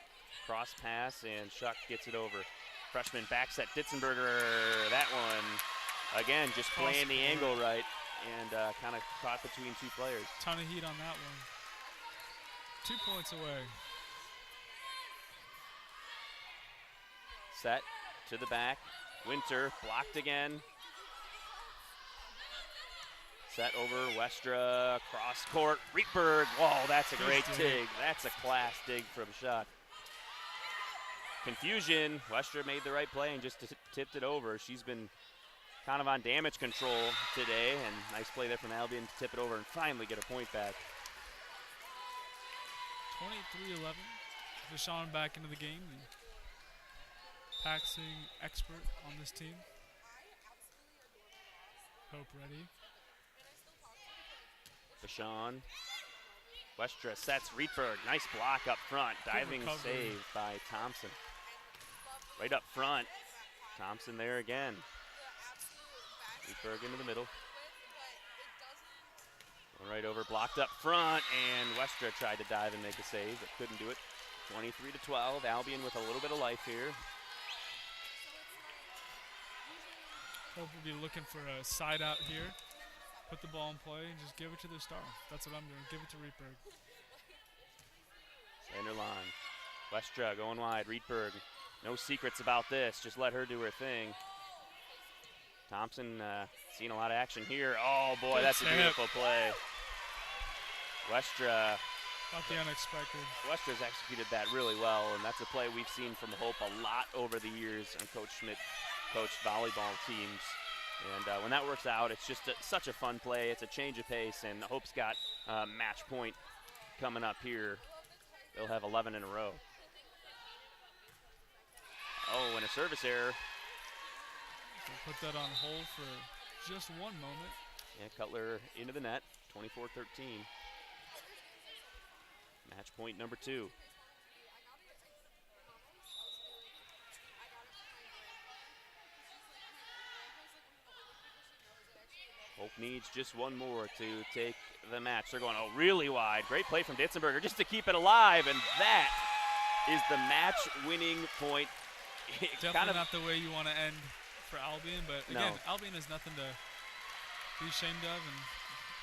Cross pass, and Schuck gets it over. Freshman back set, Ditzenberger. That one, again, just playing the angle right and kind of caught between 2 players. Ton of heat on that one. 2 points away. Set to the back. Winter blocked again. Set over Westra, cross court. Rietberg, whoa, that's a great dig. That's a class dig from Schuck. Confusion. Westra made the right play and just tipped it over. She's been kind of on damage control today, and nice play there from Albion to tip it over and finally get a point back. 23-11. Deshaun back into the game. The Paxing expert on this team. Hope ready. Deshaun. Westra sets Rietberg. Nice block up front. Diving save by Thompson. Right up front. Thompson there again. Rietberg into the middle. Right over, blocked up front, and Westra tried to dive and make a save, but couldn't do it. 23-12. Albion with a little bit of life here. Hope will be looking for a side out here. Put the ball in play and just give it to the star. That's what I'm doing. Give it to Rietberg. Vanderlaan. Westra going wide. Rietberg. No secrets about this. Just let her do her thing. Thompson seeing a lot of action here. Oh, boy, Good that's tip. a beautiful play. Westra. Not the unexpected. Westra's executed that really well, and that's a play we've seen from Hope a lot over the years on Coach Schmidt coached volleyball teams. And when that works out, it's just such a fun play. It's a change of pace, and Hope's got match point coming up here. They'll have 11 in a row. Oh, and a service error. We'll put that on hold for just 1 moment. Yeah, Cutler into the net, 24-13. Match point number 2. Hope needs just one more to take the match. They're going really wide. Great play from Ditzenberger just to keep it alive, and that is the match-winning point. Definitely not the way you want to end for Albion, but again, No. Albion is nothing to be ashamed of, and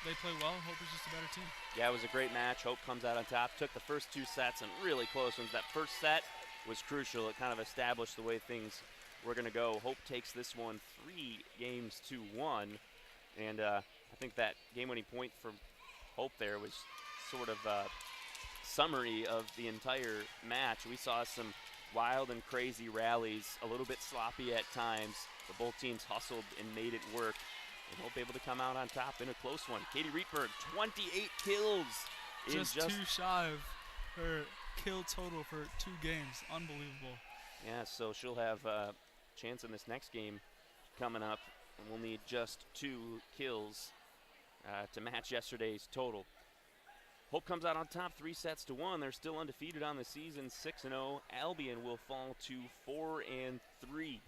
they play well. Hope is just a better team. Yeah, it was a great match. Hope comes out on top. Took the first 2 sets and really close ones. That first set was crucial. It kind of established the way things were going to go. Hope takes this one 3-1. And I think that game-winning point for Hope there was sort of a summary of the entire match. We saw some wild and crazy rallies, a little bit sloppy at times, but both teams hustled and made it work. And Hope able to come out on top in a close one. Katie Rietberg, 28 kills. Just too shy of her kill total for 2 games. Unbelievable. Yeah, so she'll have a chance in this next game coming up, and we'll need just 2 kills to match yesterday's total. Hope comes out on top 3-1. They're still undefeated on the season, 6-0. Albion will fall to 4-3.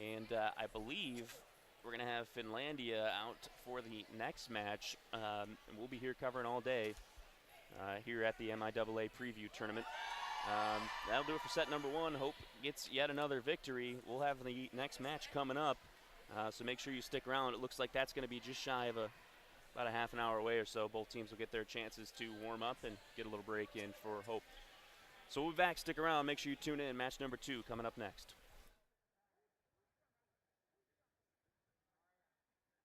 And I believe we're going to have Finlandia out for the next match. And we'll be here covering all day here at the MIAA preview tournament. That'll do it for set number 1. Hope gets yet another victory. We'll have the next match coming up, so make sure you stick around. It looks like that's going to be just shy of about a half an hour away or so. Both teams will get their chances to warm up and get a little break in for Hope. So we'll be back. Stick around. Make sure you tune in. Match number 2 coming up next.